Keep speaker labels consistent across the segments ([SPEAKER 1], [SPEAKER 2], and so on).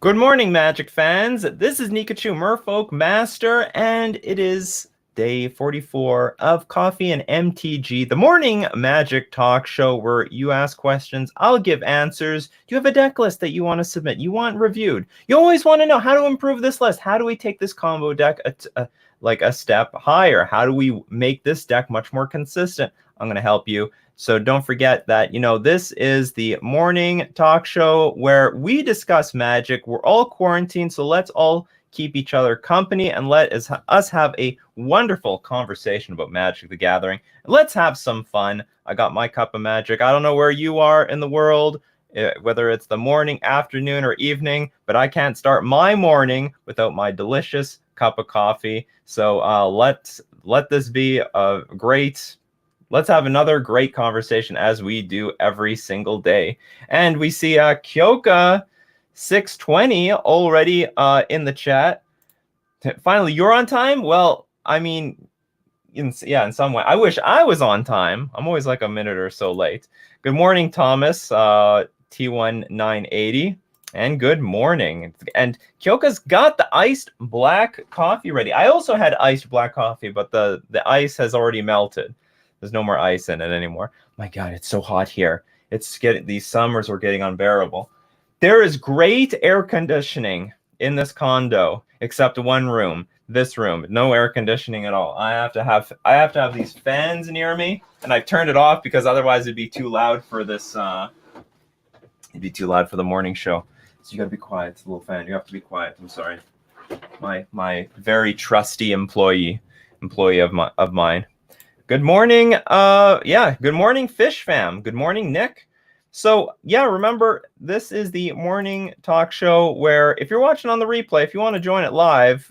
[SPEAKER 1] Good morning, Magic fans. This is Nikachu, Merfolk Master, and it is day 44 of Coffee and MTG, the morning Magic talk show where you ask questions, I'll give answers. You have a deck list that you want to submit, you want reviewed. You always want to know how to improve this list. How do we take this combo deck like a step higher? How do we make this deck much more consistent? I'm going to help you. So don't forget that, this is the morning talk show where we discuss Magic. We're all quarantined, so let's all keep each other company and let us have a wonderful conversation about Magic the Gathering. Let's have some fun. I got my cup of Magic. I don't know where you are in the world, whether it's the morning, afternoon, or evening, but I can't start my morning without my delicious cup of coffee. So let this be a great... Let's have another great conversation as we do every single day. And we see Kyoka 620 already in the chat. Finally, you're on time? Well, I mean, in some way. I wish I was on time. I'm always like a minute or so late. Good morning, Thomas, T1980. And good morning. And Kyoka's got the iced black coffee ready. I also had iced black coffee, but the ice has already melted. There's no more ice in it anymore. My God, it's so hot here. These summers are getting unbearable. There is great air conditioning in this condo, except one room. This room, no air conditioning at all. I have to have these fans near me, and I've turned it off because otherwise it'd be too loud for this. It'd be too loud for the morning show. So you gotta be quiet. It's a little fan. You have to be quiet. I'm sorry. My very trusty employee of mine. Good morning. Good morning, Fish Fam. Good morning, Nick. So, remember, this is the morning talk show where if you're watching on the replay, if you want to join it live,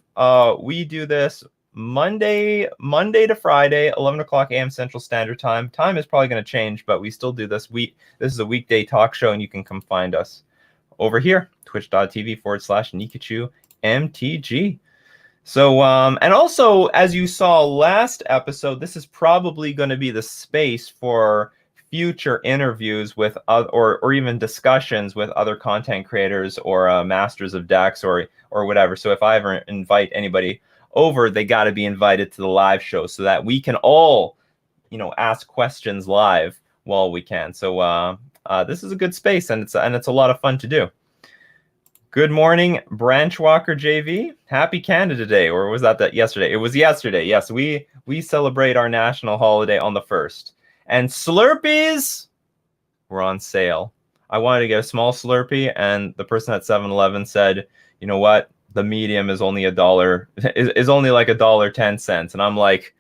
[SPEAKER 1] we do this Monday to Friday, 11 o'clock a.m. Central Standard Time. Time is probably going to change, but we still do this. This is a weekday talk show, and you can come find us over here, twitch.tv/Nikachu MTG. So, and also, as you saw last episode, this is probably going to be the space for future interviews with or even discussions with other content creators or masters of decks or whatever. So if I ever invite anybody over, they got to be invited to the live show so that we can all, ask questions live while we can. So this is a good space, and it's a lot of fun to do. Good morning, Branch Walker JV. Happy Canada Day, or was that yesterday? It was yesterday. Yes, we celebrate our national holiday on the 1st. And Slurpees were on sale. I wanted to get a small Slurpee, and the person at 7-Eleven said, "You know what? The medium is only $1. Is only like $1.10." And I'm like,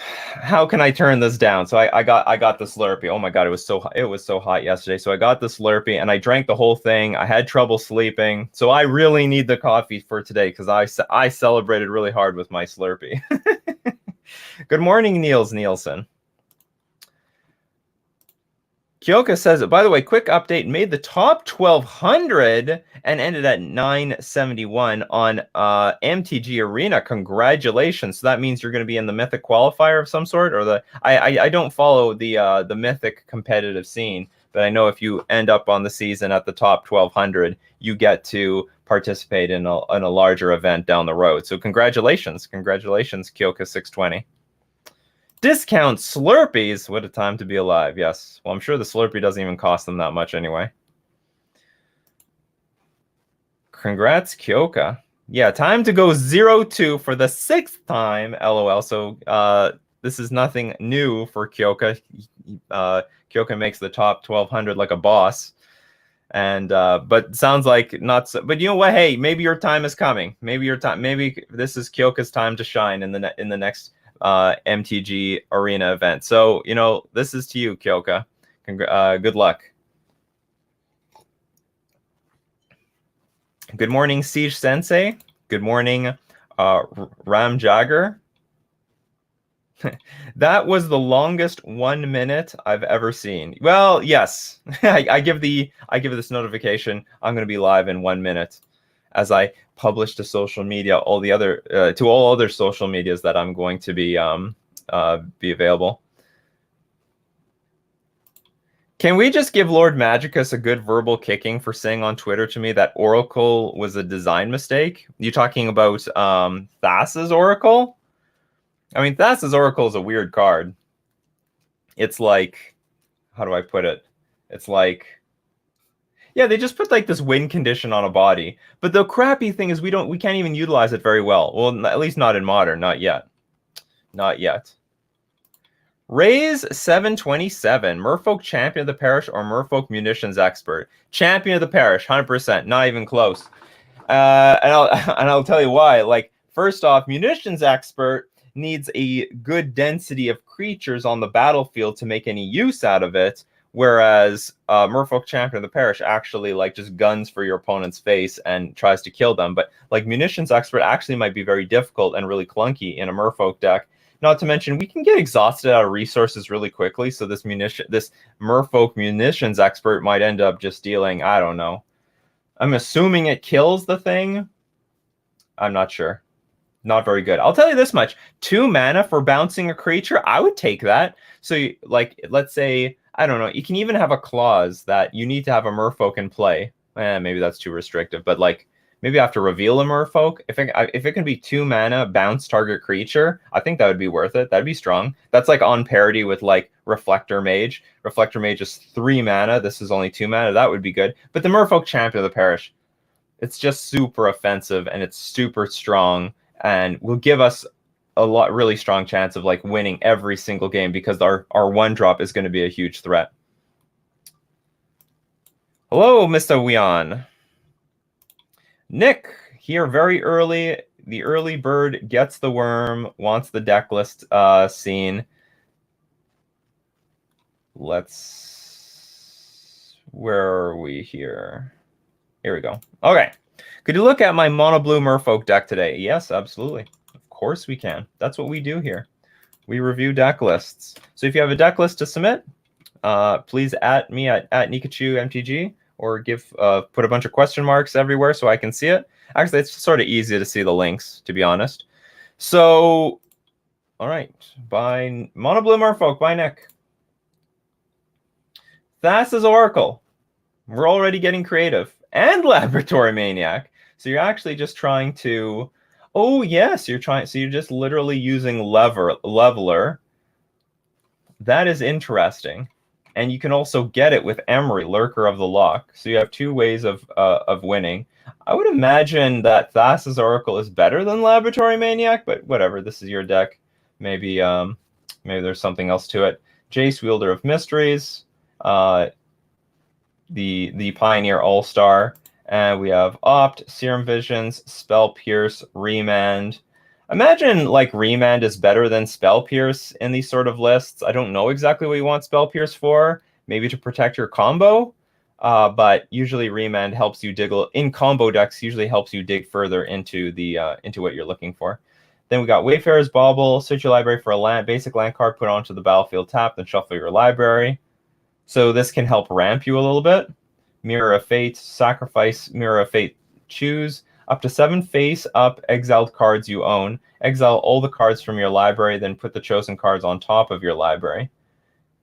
[SPEAKER 1] how can I turn this down? So I got the Slurpee. Oh my God, it was so hot yesterday. So I got the Slurpee and I drank the whole thing. I had trouble sleeping. So I really need the coffee for today because I celebrated really hard with my Slurpee. Good morning, Niels Nielsen. Kyoka says, by the way, quick update, made the top 1200 and ended at 971 on MTG Arena. Congratulations. So that means you're going to be in the Mythic qualifier of some sort, or I don't follow the Mythic competitive scene, but I know if you end up on the season at the top 1200, you get to participate in a larger event down the road. So congratulations, Kyoka 620. Discount Slurpees. What a time to be alive. Yes. Well, I'm sure the Slurpee doesn't even cost them that much anyway. Congrats, Kyoka. Yeah, time to go 0-2 for the 6th time. LOL. So this is nothing new for Kyoka. Kyoka makes the top 1200 like a boss. And but sounds like not so. But you know what? Hey, maybe your time is coming. Maybe this is Kyoka's time to shine in the next MTG Arena event. So, this is to you, Kyoka. Good luck. Good morning, Siege Sensei. Good morning, Ram Jagger. That was the longest 1 minute I've ever seen. Well, yes. I give this notification. I'm going to be live in 1 minute as I publish to social media, all other social medias that I'm going to be available. Can we just give Lord Magicus a good verbal kicking for saying on Twitter to me that Oracle was a design mistake? You talking about Thassa's Oracle? I mean, Thassa's Oracle is a weird card. It's like, how do I put it? It's like, yeah, they just put like this win condition on a body. But the crappy thing is we can't even utilize it very well. Well, at least not in Modern, not yet. Not yet. Raise 727, Merfolk Champion of the Parish or Merfolk Munitions Expert? Champion of the Parish, 100%, not even close. And I'll tell you why. Like, first off, Munitions Expert needs a good density of creatures on the battlefield to make any use out of it, whereas Merfolk Champion of the Parish actually like just guns for your opponent's face and tries to kill them. But like Munitions Expert actually might be very difficult and really clunky in a Merfolk deck. Not to mention, we can get exhausted out of resources really quickly. So this Merfolk Munitions Expert might end up just dealing, I don't know. I'm assuming it kills the thing. I'm not sure. Not very good. I'll tell you this much. 2 mana for bouncing a creature, I would take that. So, like, let's say, I don't know, you can even have a clause that you need to have a Merfolk in play. Maybe that's too restrictive, but like, maybe I have to reveal a Merfolk. If it can be 2 mana, bounce target creature, I think that would be worth it. That'd be strong. That's like on parity with like Reflector Mage. Reflector Mage is 3 mana. This is only 2 mana. That would be good. But the Merfolk Champion of the Parish, it's just super offensive and it's super strong and will give us a really strong chance of like winning every single game because our 1-drop is going to be a huge threat. Hello, Mr. Wian. Nick, here very early. The early bird gets the worm, wants the deck list seen. Where are we here? Here we go. Okay. Could you look at my mono blue Merfolk deck today? Yes, absolutely. Of course we can. That's what we do here. We review deck lists. So if you have a deck list to submit, please at me at Nikachu MTG. Or put a bunch of question marks everywhere so I can see it. Actually, it's sort of easy to see the links, to be honest. So, all right. By Mono Blue Merfolk, by Nick. Thassa's Oracle. We're already getting creative. And Laboratory Maniac. So you're actually just trying to... Oh, yes, you're trying... So you're just literally using Leveler. That is interesting. And you can also get it with Emery, Lurker of the Loch. So you have 2 ways of winning. I would imagine that Thassa's Oracle is better than Laboratory Maniac, but whatever. This is your deck. Maybe there's something else to it. Jace, Wielder of Mysteries. The Pioneer All-Star. And we have Opt, Serum Visions, Spell Pierce, Remand. Imagine like Remand is better than Spell Pierce in these sort of lists. I don't know exactly what you want Spell Pierce for. Maybe to protect your combo. But usually Remand helps you dig in combo decks. Usually helps you dig further into into what you're looking for. Then we got Wayfarer's Bauble. Search your library for a basic land card. Put onto the battlefield. Tap. Then shuffle your library. So this can help ramp you a little bit. Mirror of Fate. Sacrifice Mirror of Fate. Choose. Up to 7 face-up exiled cards you own. Exile all the cards from your library, then put the chosen cards on top of your library.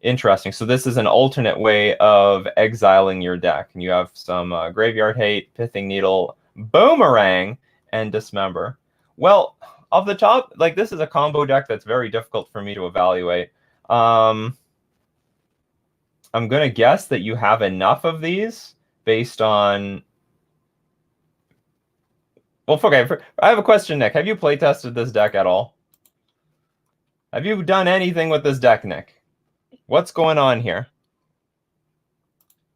[SPEAKER 1] Interesting. So this is an alternate way of exiling your deck. And you have some Graveyard Hate, Pithing Needle, Boomerang, and Dismember. Well, off the top, like this is a combo deck that's very difficult for me to evaluate. I'm going to guess that you have enough of these based on... Well, okay, I have a question, Nick. Have you playtested this deck at all? Have you done anything with this deck, Nick? What's going on here?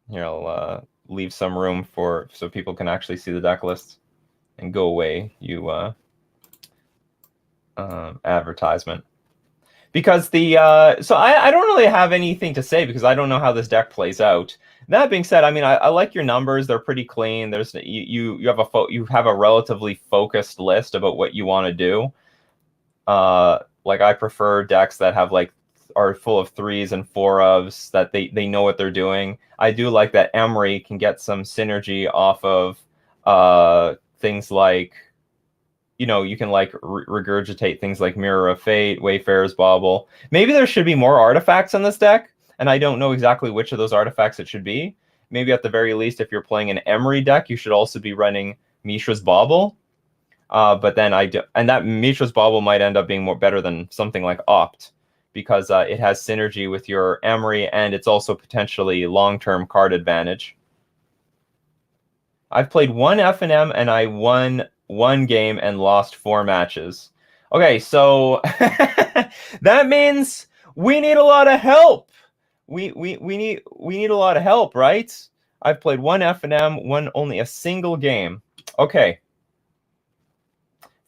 [SPEAKER 1] Here, I'll leave some room so people can actually see the deck lists. And go away, you advertisement. Because so I don't really have anything to say because I don't know how this deck plays out. That being said, I mean, I like your numbers. They're pretty clean. There's you have a relatively focused list about what you want to do. Like I prefer decks that have are full of 3s and 4-ofs that they know what they're doing. I do like that Emery can get some synergy off of things like, you know, you can like regurgitate things like Mirror of Fate, Wayfarer's Bauble. Maybe there should be more artifacts in this deck. and I don't know exactly which of those artifacts it should be. Maybe at the very least, if you're playing an Emery deck, you should also be running Mishra's Bauble. But then and that Mishra's Bauble might end up being more better than something like Opt, because it has synergy with your Emery, and it's also potentially long-term card advantage. I've played one F&M, and I won one game and lost 4 matches. Okay, so that means we need a lot of help. We need a lot of help, right? I've played one F&M, won only a single game. Okay.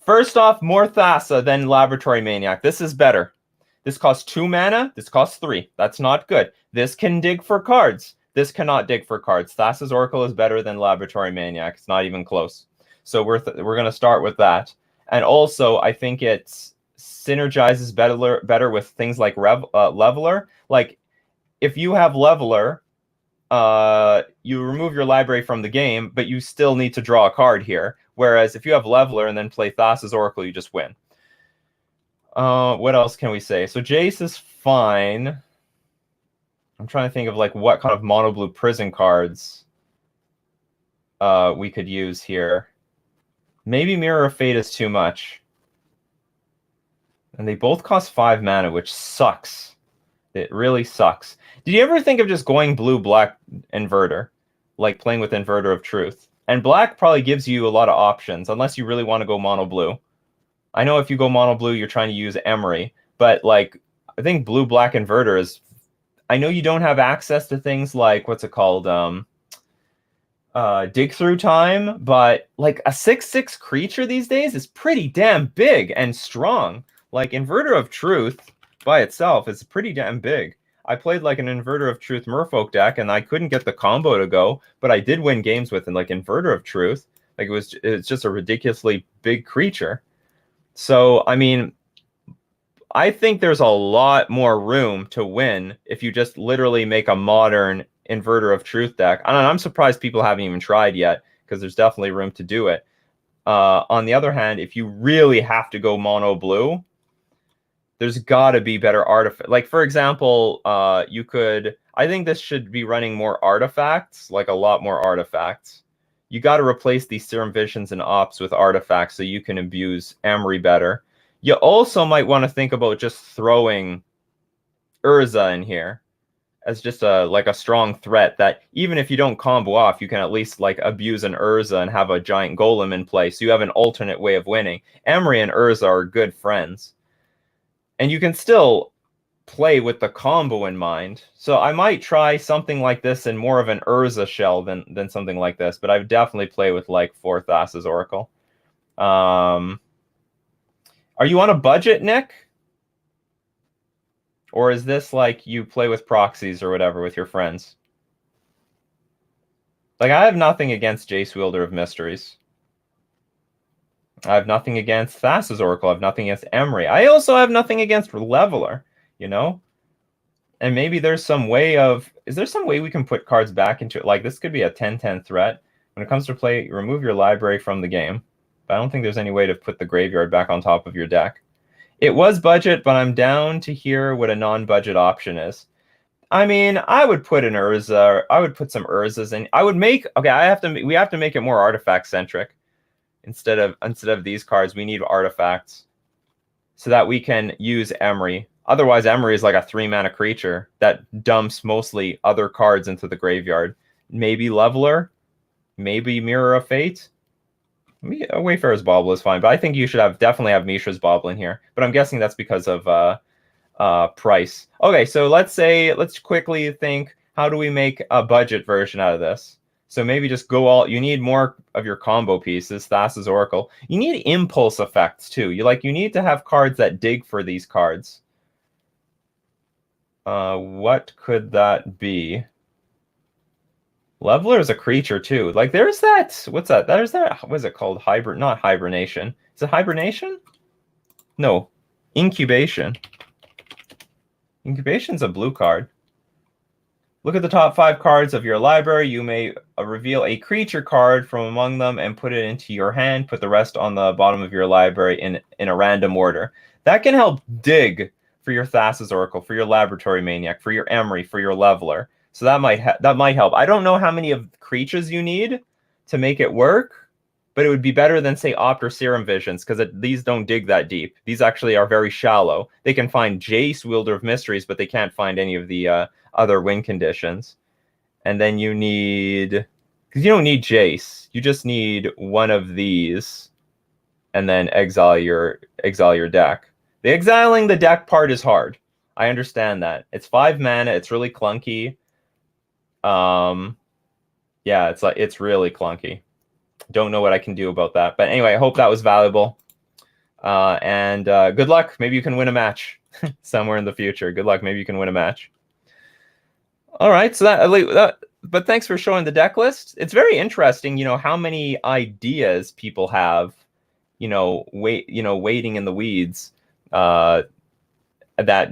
[SPEAKER 1] First off, more Thassa than Laboratory Maniac. This is better. This costs 2 mana. This costs 3. That's not good. This can dig for cards. This cannot dig for cards. Thassa's Oracle is better than Laboratory Maniac. It's not even close. So we're going to start with that. And also, I think it synergizes better with things like Leveler. Like, if you have Leveler, you remove your library from the game, but you still need to draw a card here. Whereas if you have Leveler and then play Thassa's Oracle, you just win. What else can we say? So Jace is fine. I'm trying to think of like what kind of mono blue prison cards we could use here. Maybe Mirror of Fate is too much. And they both cost 5 mana, which sucks. It really sucks. Did you ever think of just going blue-black Inverter? Like playing with Inverter of Truth? And black probably gives you a lot of options, unless you really want to go mono-blue. I know if you go mono-blue, you're trying to use Emery. But, like, I think blue-black Inverter is... I know you don't have access to things like, what's it called? Dig Through Time. But, like, a 6/6 creature these days is pretty damn big and strong. Like, Inverter of Truth by itself is pretty damn big. I played like an Inverter of Truth Merfolk deck, and I couldn't get the combo to go, but I did win games with it, like Inverter of Truth. Like it's just a ridiculously big creature. So, I mean, I think there's a lot more room to win if you just literally make a modern Inverter of Truth deck. And I'm surprised people haven't even tried yet, because there's definitely room to do it. On the other hand, if you really have to go mono blue, there's got to be better artifact. Like, for example, you could... I think this should be running more artifacts, like a lot more artifacts. You got to replace these Serum Visions and Ops with artifacts so you can abuse Emery better. You also might want to think about just throwing Urza in here as just a strong threat that even if you don't combo off, you can at least like abuse an Urza and have a giant golem in play, so you have an alternate way of winning. Emery and Urza are good friends. And you can still play with the combo in mind. So I might try something like this in more of an Urza shell than something like this. But I would definitely play with like 4 Thassa's Oracle. Are you on a budget, Nick? Or is this like you play with proxies or whatever with your friends? Like, I have nothing against Jace Wielder of Mysteries. I have nothing against Thassa's Oracle. I have nothing against Emery. I also have nothing against Leveler, you know? And maybe there's some way of... Is there some way we can put cards back into it? Like, this could be a 10/10 threat. When it comes to play, remove your library from the game. But I don't think there's any way to put the graveyard back on top of your deck. It was budget, but I'm down to hear what a non-budget option is. I mean, I would put an Urza. I would put some Urzas in. I would make... Okay, we have to make it more artifact-centric. Instead of these cards, we need artifacts so that we can use Emery. Otherwise, Emery is like a 3-mana creature that dumps mostly other cards into the graveyard. Maybe Leveler, maybe Mirror of Fate. Wayfarer's Bauble is fine, but I think you should definitely have Mishra's Bauble in here. But I'm guessing that's because of price. Okay, so let's quickly think, how do we make a budget version out of this? So maybe just go all... You need more of your combo pieces, Thassa's Oracle. You need impulse effects, too. You need to have cards that dig for these cards. What could that be? Leveler is a creature, too. Like, there's that... What's that? There's that... What is it called? Not Hibernation. Is it Hibernation? No. Incubation. Incubation's a blue card. Look at the top 5 cards of your library. You may reveal a creature card from among them and put it into your hand. Put the rest on the bottom of your library in a random order. That can help dig for your Thassa's Oracle, for your Laboratory Maniac, for your Emery, for your Leveler. So that might help. I don't know how many of the creatures you need to make it work, but it would be better than, say, Opt or Serum Visions, because these don't dig that deep. These actually are very shallow. They can find Jace, Wielder of Mysteries, but they can't find any of the other win conditions. And then you need... Because you don't need Jace. You just need one of these, and then exile your deck. The exiling the deck part is hard. I understand that. It's 5 mana. It's really clunky. Yeah, it's really clunky. Don't know what I can do about that. But anyway, I hope that was valuable. And good luck. Maybe you can win a match somewhere in the future. Good luck. Maybe you can win a match. All right. So but thanks for showing the deck list. It's very interesting, how many ideas people have, waiting in the weeds, that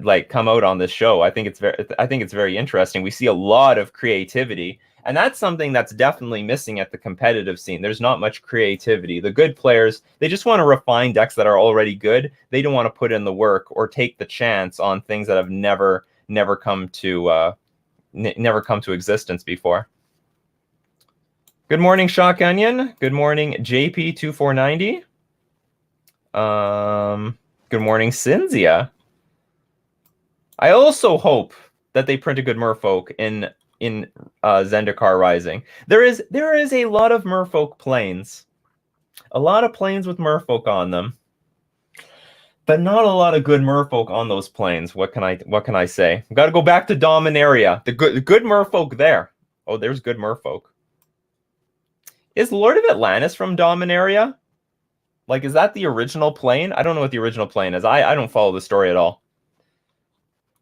[SPEAKER 1] like come out on this show. I think it's very interesting. We see a lot of creativity, and that's something that's definitely missing at the competitive scene. There's not much creativity. The good players, they just want to refine decks that are already good. They don't want to put in the work or take the chance on things that have never come to existence before. Good morning, Shock Onion. Good morning, JP2490. Good morning, Cinzia. I also hope that they print a good Merfolk in Zendikar Rising. There is a lot of Merfolk planes. A lot of planes with Merfolk on them. But not a lot of good Merfolk on those planes. What can I say? I've got to go back to Dominaria. The good Merfolk there. Oh, there's good Merfolk. Is Lord of Atlantis from Dominaria? Like, is that the original plane? I don't know what the original plane is. I don't follow the story at all.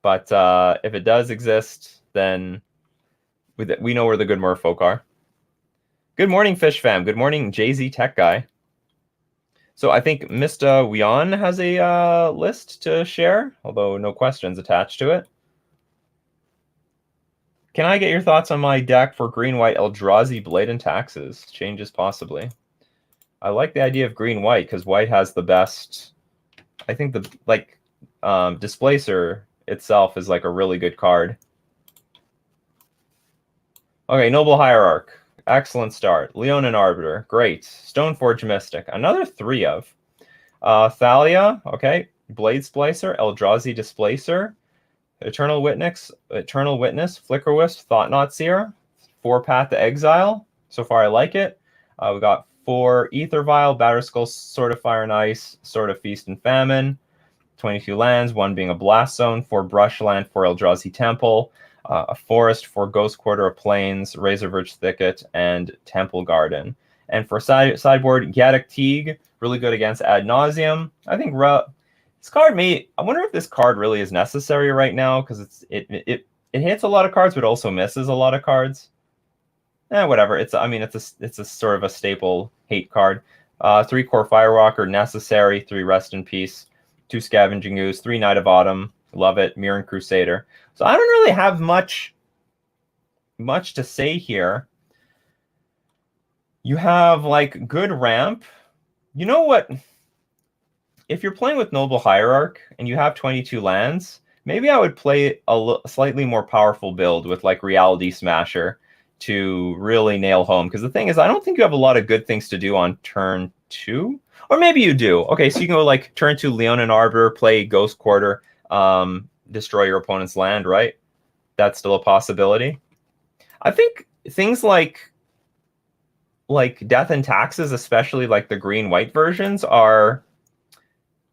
[SPEAKER 1] But if it does exist, then we know where the good Merfolk are. Good morning, Fish Fam. Good morning, JZ Tech Guy. So I think Mr. Wian has a list to share, although no questions attached to it. Can I get your thoughts on my deck for green-white Eldrazi Blatant Taxes? Changes possibly. I like the idea of green-white because white has the best... I think Displacer itself is like a really good card. Okay, Noble Hierarch. Excellent start. Leonin Arbiter. Great. Stoneforge Mystic. Another 3 of. Thalia. Okay. Blade Splicer. Eldrazi Displacer. Eternal Witness. Flicker Wisp. Thought Knot Seer. 4 Path to Exile. So far I like it. We got 4 Ether Vial. Batterskull. Sword of Fire and Ice. Sword of Feast and Famine. 22 lands. 1 being a Blast Zone. 4 Brushland. 4 Eldrazi Temple. A forest for Ghost Quarter of Plains, Razorverge Thicket, and Temple Garden. And for sideboard, Gaddock Teague, really good against Ad Nauseam. I think this card I wonder if this card really is necessary right now, because it hits a lot of cards, but also misses a lot of cards. Whatever. It's a sort of a staple hate card. 3 Core Firewalker, necessary. 3 Rest in Peace. 2 Scavenging Ooze. 3 Knight of Autumn. Love it. Mirren Crusader. So I don't really have much to say here. You have like good ramp. You know what? If you're playing with Noble Hierarch and you have 22 lands, maybe I would play a slightly more powerful build with like Reality Smasher to really nail home. Because the thing is, I don't think you have a lot of good things to do on turn 2. Or maybe you do. Okay, so you can go like turn 2 Leonin Arbiter, play Ghost Quarter, destroy your opponent's land, right? That's still a possibility. I think things like Death and Taxes, especially like the green-white versions, are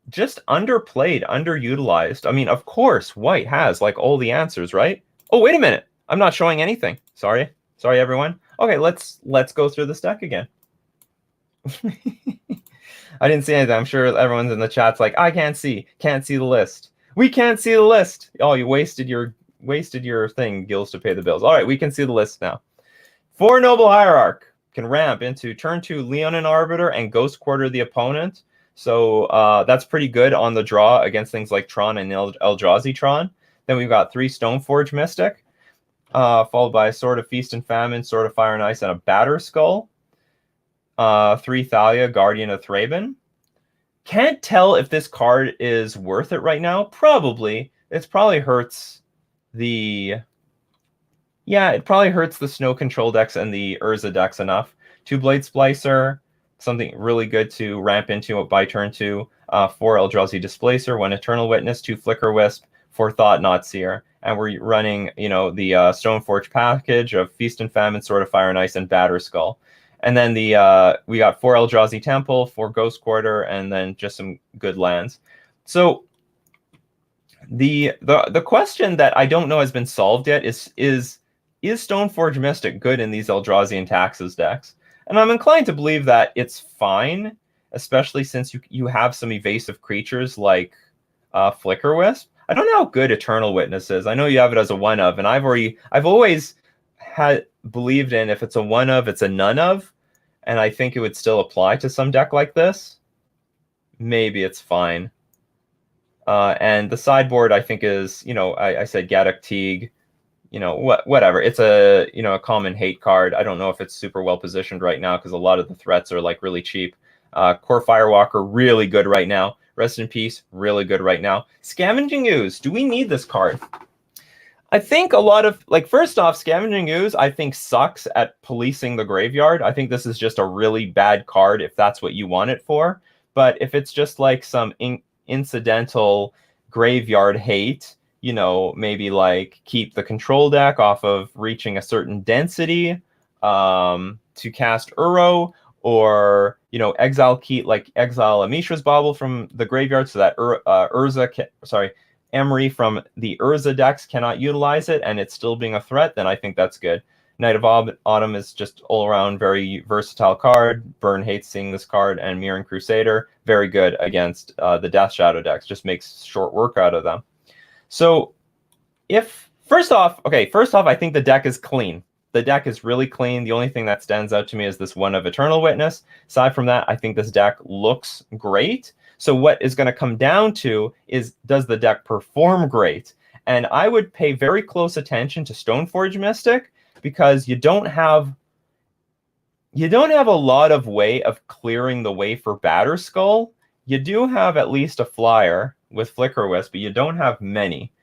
[SPEAKER 1] just underplayed, underutilized. I mean, of course, white has like all the answers, right? Oh, wait a minute. I'm not showing anything. Sorry, everyone. Okay, let's go through this deck again. I didn't see anything. I'm sure everyone's in the chat's like, I can't see the list. We can't see the list. Oh, you wasted your thing, Gills, to pay the bills. All right, we can see the list now. 4 Noble Hierarch can ramp into turn 2 Leonin Arbiter and Ghost Quarter the opponent. So that's pretty good on the draw against things like Tron and Eldrazi Tron. Then we've got 3 Stoneforge Mystic, followed by Sword of Feast and Famine, Sword of Fire and Ice, and a Batterskull. 3 Thalia, Guardian of Thraben. Can't tell if this card is worth it right now. Probably. it probably hurts the it probably hurts the Snow Control decks and the Urza decks enough. Two Blade Splicer, something really good to ramp into by turn 2. 4 Eldrazi Displacer, 1 Eternal Witness, 2 Flicker Wisp, 4 Thought Knot Seer. And we're running, the Stoneforge package of Feast and Famine, Sword of Fire and Ice, and Batter Skull. And then we got 4 Eldrazi Temple, 4 Ghost Quarter, and then just some good lands. So the question that I don't know has been solved yet is Stoneforge Mystic good in these Eldrazi and Taxes decks? And I'm inclined to believe that it's fine, especially since you have some evasive creatures like Flicker Wisp. I don't know how good Eternal Witness is. I know you have it as a one of, and I've always had believed in if it's a one of, it's a none of, and I think it would still apply to some deck like this. Maybe it's fine. And the sideboard I think is, I said Gaddock Teague. Whatever. It's a common hate card. I don't know if it's super well positioned right now because a lot of the threats are like really cheap. Core Firewalker, really good right now. Rest in Peace, really good right now. Scavenging Ooze, do we need this card? I think a lot of, first off, Scavenging Ooze, I think sucks at policing the graveyard. I think this is just a really bad card if that's what you want it for. But if it's just like some incidental graveyard hate, maybe keep the control deck off of reaching a certain density to cast Uro, or exile Amishra's Bauble from the graveyard so that Emery from the Urza decks cannot utilize it and it's still being a threat, then I think that's good. Knight of Autumn is just all around very versatile card. Burn hates seeing this card, and Mirren Crusader, very good against the Death Shadow decks, just makes short work out of them. So first off, I think the deck is clean. The deck is really clean. The only thing that stands out to me is this one of Eternal Witness. Aside from that, I think this deck looks great. So what is going to come down to is, does the deck perform great? And I would pay very close attention to Stoneforge Mystic, because you don't have a lot of way of clearing the way for Batter Skull. You do have at least a flyer with Flicker Wisp, but you don't have many.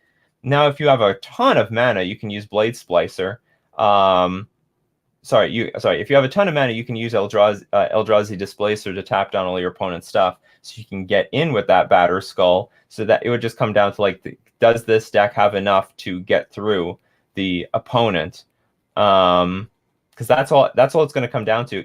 [SPEAKER 1] Now, if you have a ton of mana, you can use Blade Splicer. If you have a ton of mana, you can use Eldrazi Displacer to tap down all your opponent's stuff, so you can get in with that Batter Skull. So that it would just come down to does this deck have enough to get through the opponent? Because that's all it's going to come down to.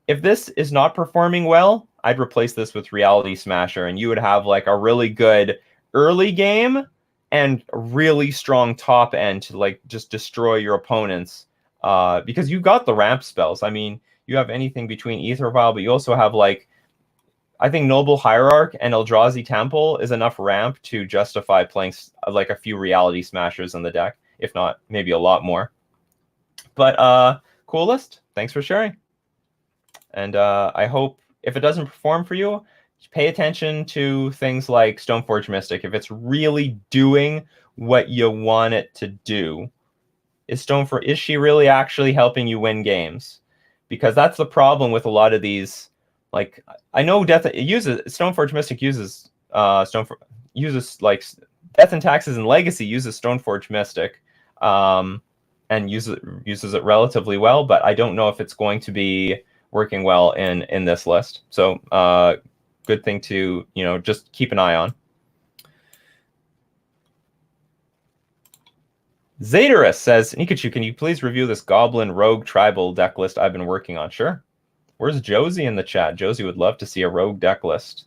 [SPEAKER 1] If this is not performing well, I'd replace this with Reality Smasher, and you would have a really good early game and a really strong top end to just destroy your opponents. Because you got the ramp spells. I mean, you have anything between Ether Vial, but you also have I think Noble Hierarch and Eldrazi Temple is enough ramp to justify playing a few Reality Smashers in the deck, if not maybe a lot more. But Coolest, thanks for sharing. And I hope if it doesn't perform for you, pay attention to things like Stoneforge Mystic. If it's really doing what you want it to do, is she really actually helping you win games? Because that's the problem with a lot of these. I know Stoneforge Mystic uses Death and Taxes and Legacy uses Stoneforge Mystic. And uses it relatively well, but I don't know if it's going to be working well in this list. So good thing to just keep an eye on. Zadarus says, Nikachu, can you please review this Goblin Rogue Tribal deck list I've been working on? Sure. Where's Josie in the chat? Josie would love to see a Rogue deck list.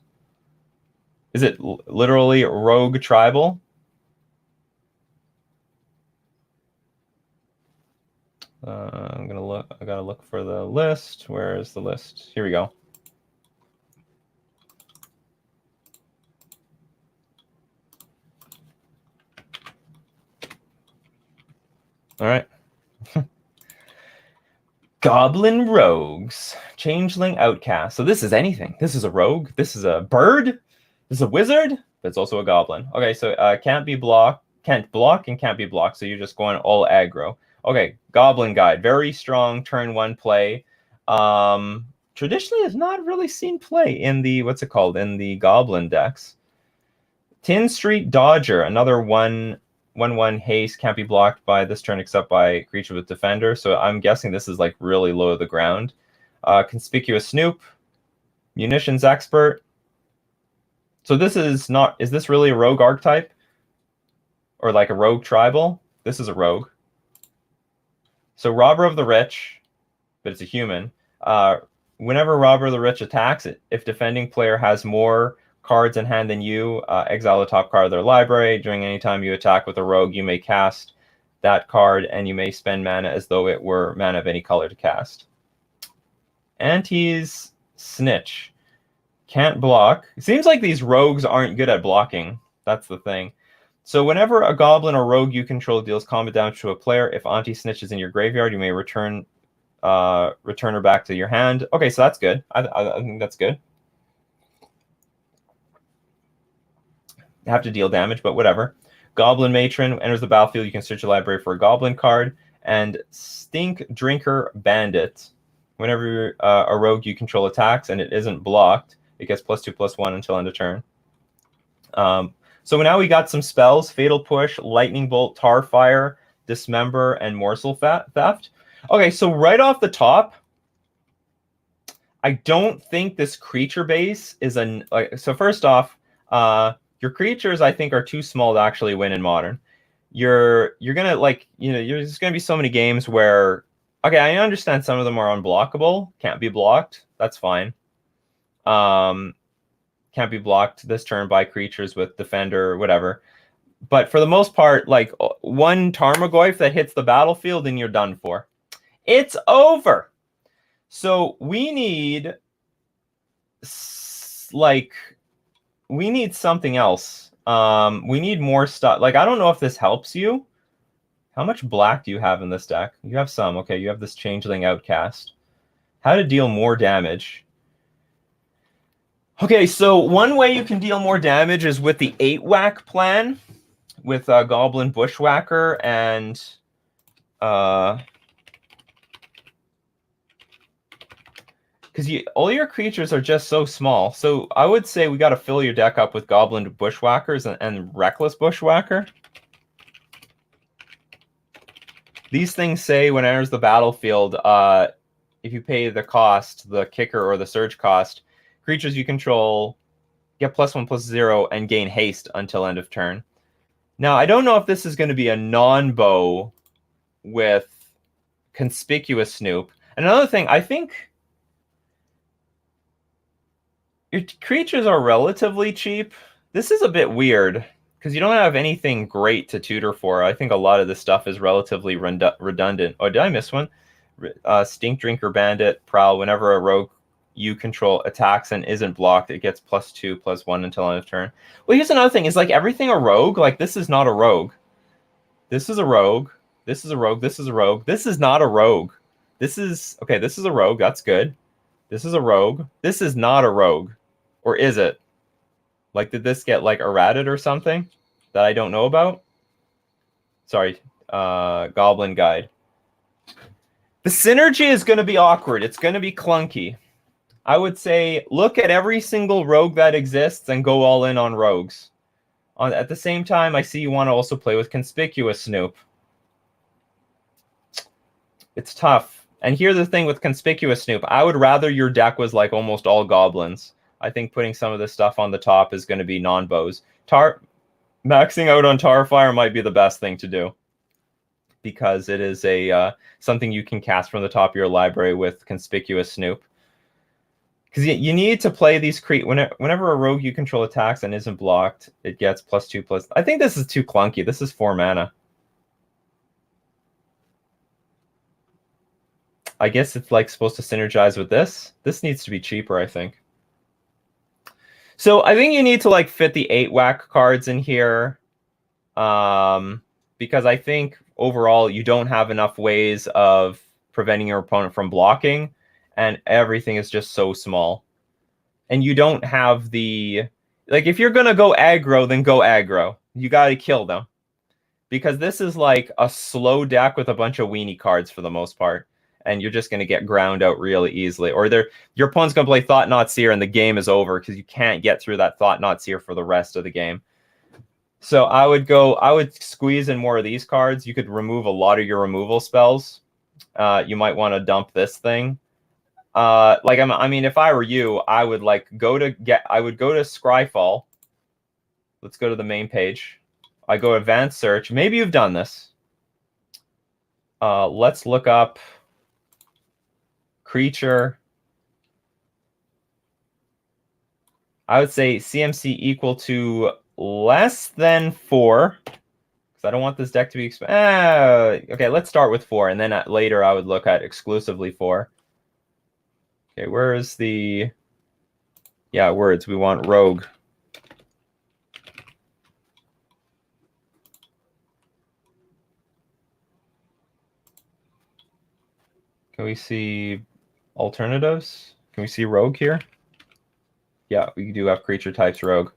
[SPEAKER 1] Is it literally Rogue Tribal? I'm gonna look. I gotta look for the list. Where is the list? Here we go. All right. Goblin Rogues, Changeling Outcast. So this is anything. This is a rogue. This is a bird. This is a wizard. But it's also a goblin. Okay, so can't block, and can't be blocked. So you're just going all aggro. Okay, Goblin Guide, very strong turn 1 play. Traditionally has not really seen play in the in the Goblin decks. Tin Street Dodger, another 1/1 haste, can't be blocked by this turn except by creature with defender. So I'm guessing this is like really low to the ground. Conspicuous Snoop, Munitions Expert. So this is not, is this really a rogue archetype? Or like a rogue tribal? This is a rogue. So Robber of the Rich, but it's a human. Whenever Robber of the Rich attacks, if defending player has more cards in hand than you, exile the top card of their library. During any time you attack with a rogue, you may cast that card, and you may spend mana as though it were mana of any color to cast. Auntie's Snitch. Can't block. It seems like these rogues aren't good at blocking. That's the thing. So whenever a goblin or rogue you control deals combat damage to a player, if Auntie Snitch is in your graveyard, you may return her back to your hand. Okay, so that's good. I think that's good. Have to deal damage, but whatever. Goblin Matron enters the battlefield. You can search your library for a goblin card. And Stink Drinker Bandit. Whenever a rogue you control attacks and it isn't blocked, it gets +2/+1 until end of turn. So now we got some spells: Fatal Push, Lightning Bolt, Tar Fire, Dismember, and Morsel Theft. Okay, so right off the top, I don't think this creature base is so first off, your creatures I think are too small to actually win in Modern. You're gonna there's gonna be so many games where, okay, I understand some of them are unblockable, can't be blocked. That's fine. Can't be blocked this turn by creatures with defender or whatever. But for the most part, like one Tarmogoyf that hits the battlefield and you're done for. It's over. So we need something else. We need more stuff. Like, I don't know if this helps you. How much black do you have in this deck? You have some. Okay, you have this Changeling Outcast. How to deal more damage. Okay, so one way you can deal more damage is with the 8-whack plan, with Goblin Bushwhacker and because all your creatures are just so small. So I would say we got to fill your deck up with Goblin Bushwhackers and Reckless Bushwhacker. These things say when it enters the battlefield, if you pay the cost, the kicker or the surge cost, creatures you control get +1/+0 and gain haste until end of turn. Now, I don't know if this is going to be a non-bow with Conspicuous Snoop. And another thing, I think your creatures are relatively cheap. This is a bit weird because you don't have anything great to tutor for. I think a lot of this stuff is relatively redundant. Oh, did I miss one? Stink Drinker Bandit, Prowl. Whenever a rogue you control attacks and isn't blocked, it gets +2/+1 until end of turn. Well, here's another thing. Is like everything a rogue? Like, this is not a rogue. This is a rogue. This is a rogue. This is a rogue. This is not a rogue. This is... Okay, this is a rogue. That's good. This is a rogue. This is not a rogue. Or is it? Like, did this get, like, errated or something that I don't know about? Sorry. Goblin Guide. The synergy is going to be awkward. It's going to be clunky. I would say look at every single rogue that exists and go all in on rogues. At the same time, I see you want to also play with Conspicuous Snoop. It's tough. And here's the thing with Conspicuous Snoop. I would rather your deck was like almost all goblins. I think putting some of this stuff on the top is going to be non-bows. Maxing out on Tarfire might be the best thing to do, because it is a something you can cast from the top of your library with Conspicuous Snoop. Because you need to play these whenever a rogue you control attacks and isn't blocked, it gets +2/+. I think this is too clunky. This is 4 mana. I guess it's like supposed to synergize with this. This needs to be cheaper, I think. So I think you need to like fit the 8-whack cards in here, because I think overall you don't have enough ways of preventing your opponent from blocking. And everything is just so small. And you don't have the... Like, if you're going to go aggro, then go aggro. You got to kill them. Because this is like a slow deck with a bunch of weenie cards for the most part. And you're just going to get ground out really easily. Or your opponent's going to play Thought-Knot Seer and the game is over because you can't get through that Thought-Knot Seer for the rest of the game. So I would squeeze in more of these cards. You could remove a lot of your removal spells. You might want to dump this thing. Like I mean, if I were you, I would like I would go to Scryfall. Let's go to the main page. I go advanced search. Maybe you've done this. Let's look up creature. I would say CMC equal to less than 4. Because I don't want this deck to be okay, let's start with 4, and then later I would look at exclusively 4. Okay, where is the... Yeah, words. We want rogue. Can we see alternatives? Can we see rogue here? Yeah, we do have creature types rogue.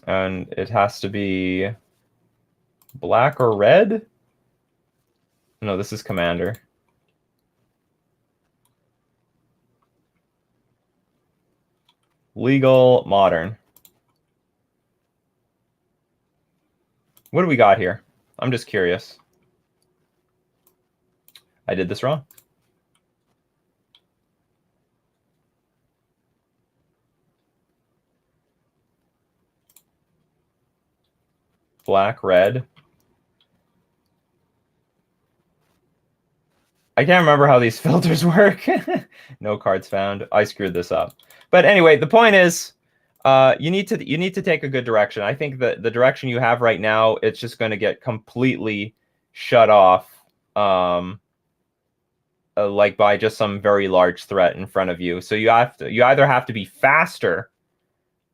[SPEAKER 1] And it has to be black or red? No, this is commander. Legal, modern. What do we got here? I'm just curious. I did this wrong. Black, red. I can't remember how these filters work. No cards found. I screwed this up. But anyway, the point is, you need to take a good direction. I think that the direction you have right now, it's just going to get completely shut off, like by just some very large threat in front of you. So you either have to be faster,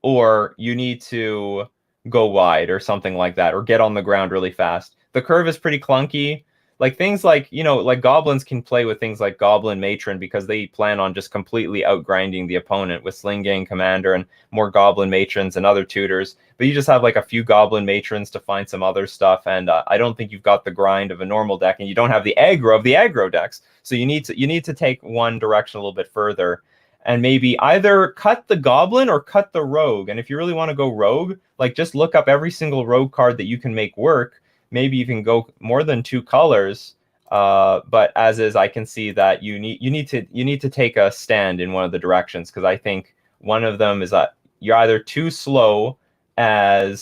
[SPEAKER 1] or you need to go wide or something like that, or get on the ground really fast. The curve is pretty clunky. Like things like, like goblins can play with things like Goblin Matron because they plan on just completely outgrinding the opponent with Sling Gang Commander and more Goblin Matrons and other tutors. But you just have like a few Goblin Matrons to find some other stuff, and I don't think you've got the grind of a normal deck, and you don't have the aggro of the aggro decks. So you need to take one direction a little bit further, and maybe either cut the Goblin or cut the Rogue. And if you really want to go Rogue, like just look up every single Rogue card that you can make work. Maybe you can go more than 2 colors, but as is, I can see that you need to take a stand in one of the directions, because I think one of them is that you're either too slow you're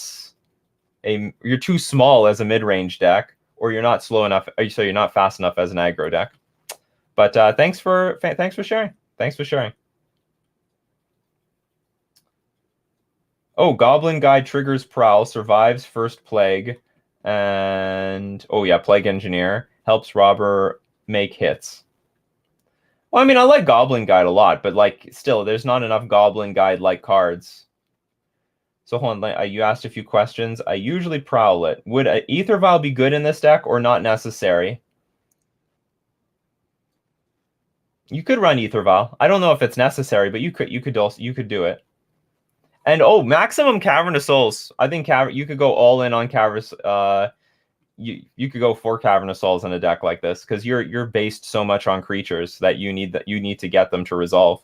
[SPEAKER 1] too small as a mid-range deck, or you're not slow enough, so you're not fast enough as an aggro deck. But thanks for sharing. Thanks for sharing. Oh, Goblin Guide triggers Prowl, survives first plague. And oh yeah, Plague Engineer helps Robber make hits. Well, I mean, I like Goblin Guide a lot, but like still, there's not enough Goblin Guide like cards. So hold on, you asked a few questions. I usually Prowl it. Would Aether Vial be good in this deck or not necessary? You could run Aether Vial. I don't know if it's necessary, but you could do it. And oh, maximum Cavernous Souls. I think you could go all in on Cavernous. You could go 4 Cavernous Souls in a deck like this, because you're based so much on creatures that you need to get them to resolve.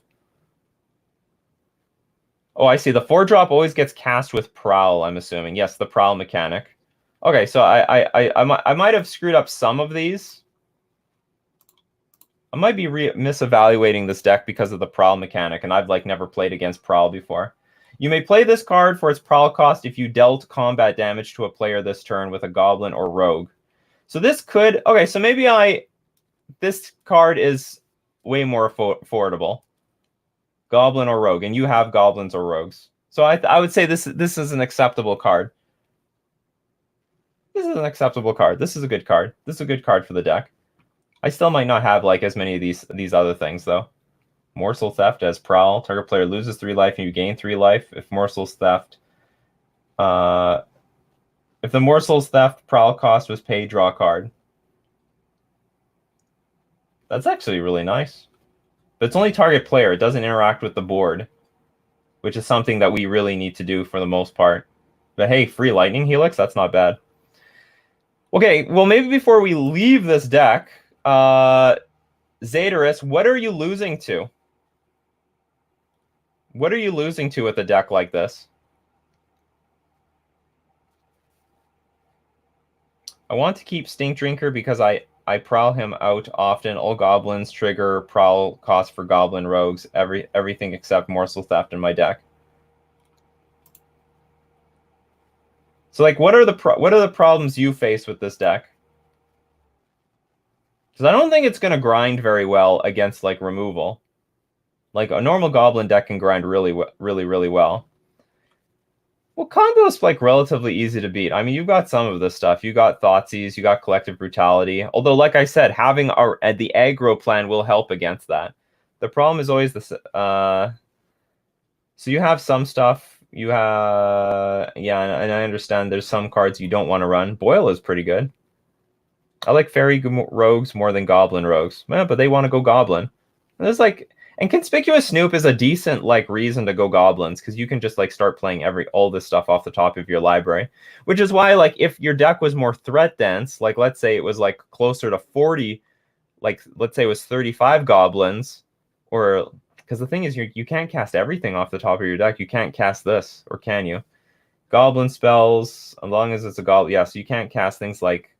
[SPEAKER 1] Oh, I see. The 4-drop always gets cast with Prowl, I'm assuming. Yes, the Prowl mechanic. Okay, so I might have screwed up some of these. I might be misevaluating this deck because of the Prowl mechanic, and I've like never played against Prowl before. You may play this card for its Prowl cost if you dealt combat damage to a player this turn with a Goblin or Rogue. So this could... Okay, so maybe this card is way more affordable. Goblin or Rogue, and you have Goblins or Rogues. So I would say this is an acceptable card. This is an acceptable card. This is a good card. This is a good card for the deck. I still might not have like as many of these other things, though. Morsel Theft as Prowl. Target player loses 3 life and you gain 3 life. If Morsel's Theft... if the Morsel's Theft Prowl cost was paid, draw a card. That's actually really nice. But it's only target player. It doesn't interact with the board, which is something that we really need to do for the most part. But hey, free Lightning Helix? That's not bad. Okay, well, maybe before we leave this deck, Zadarus, what are you losing to? What are you losing to with a deck like this? I want to keep Stink Drinker because I prowl him out often. All goblins trigger prowl cost for goblin rogues. Everything except Morsel Theft in my deck. So like, what are the problems you face with this deck? Because I don't think it's gonna grind very well against like removal. Like a normal goblin deck can grind really well. Well, combo is like relatively easy to beat. I mean, you've got some of this stuff. You got Thoughtseize, you got Collective Brutality. Although, like I said, having the aggro plan will help against that. The problem is always this. So you have some stuff. You have and I understand there's some cards you don't want to run. Boil is pretty good. I like Fairy Rogues more than Goblin Rogues, but they want to go Goblin. And there's like. And Conspicuous Snoop is a decent like reason to go goblins because you can just like start playing all this stuff off the top of your library, which is why like if your deck was more threat dense, like let's say it was like closer to 40, like let's say it was 35 goblins, or because the thing is you can't cast everything off the top of your deck. You can't cast this, or can you? Goblin spells, as long as it's a goblin, yeah. So you can't cast things like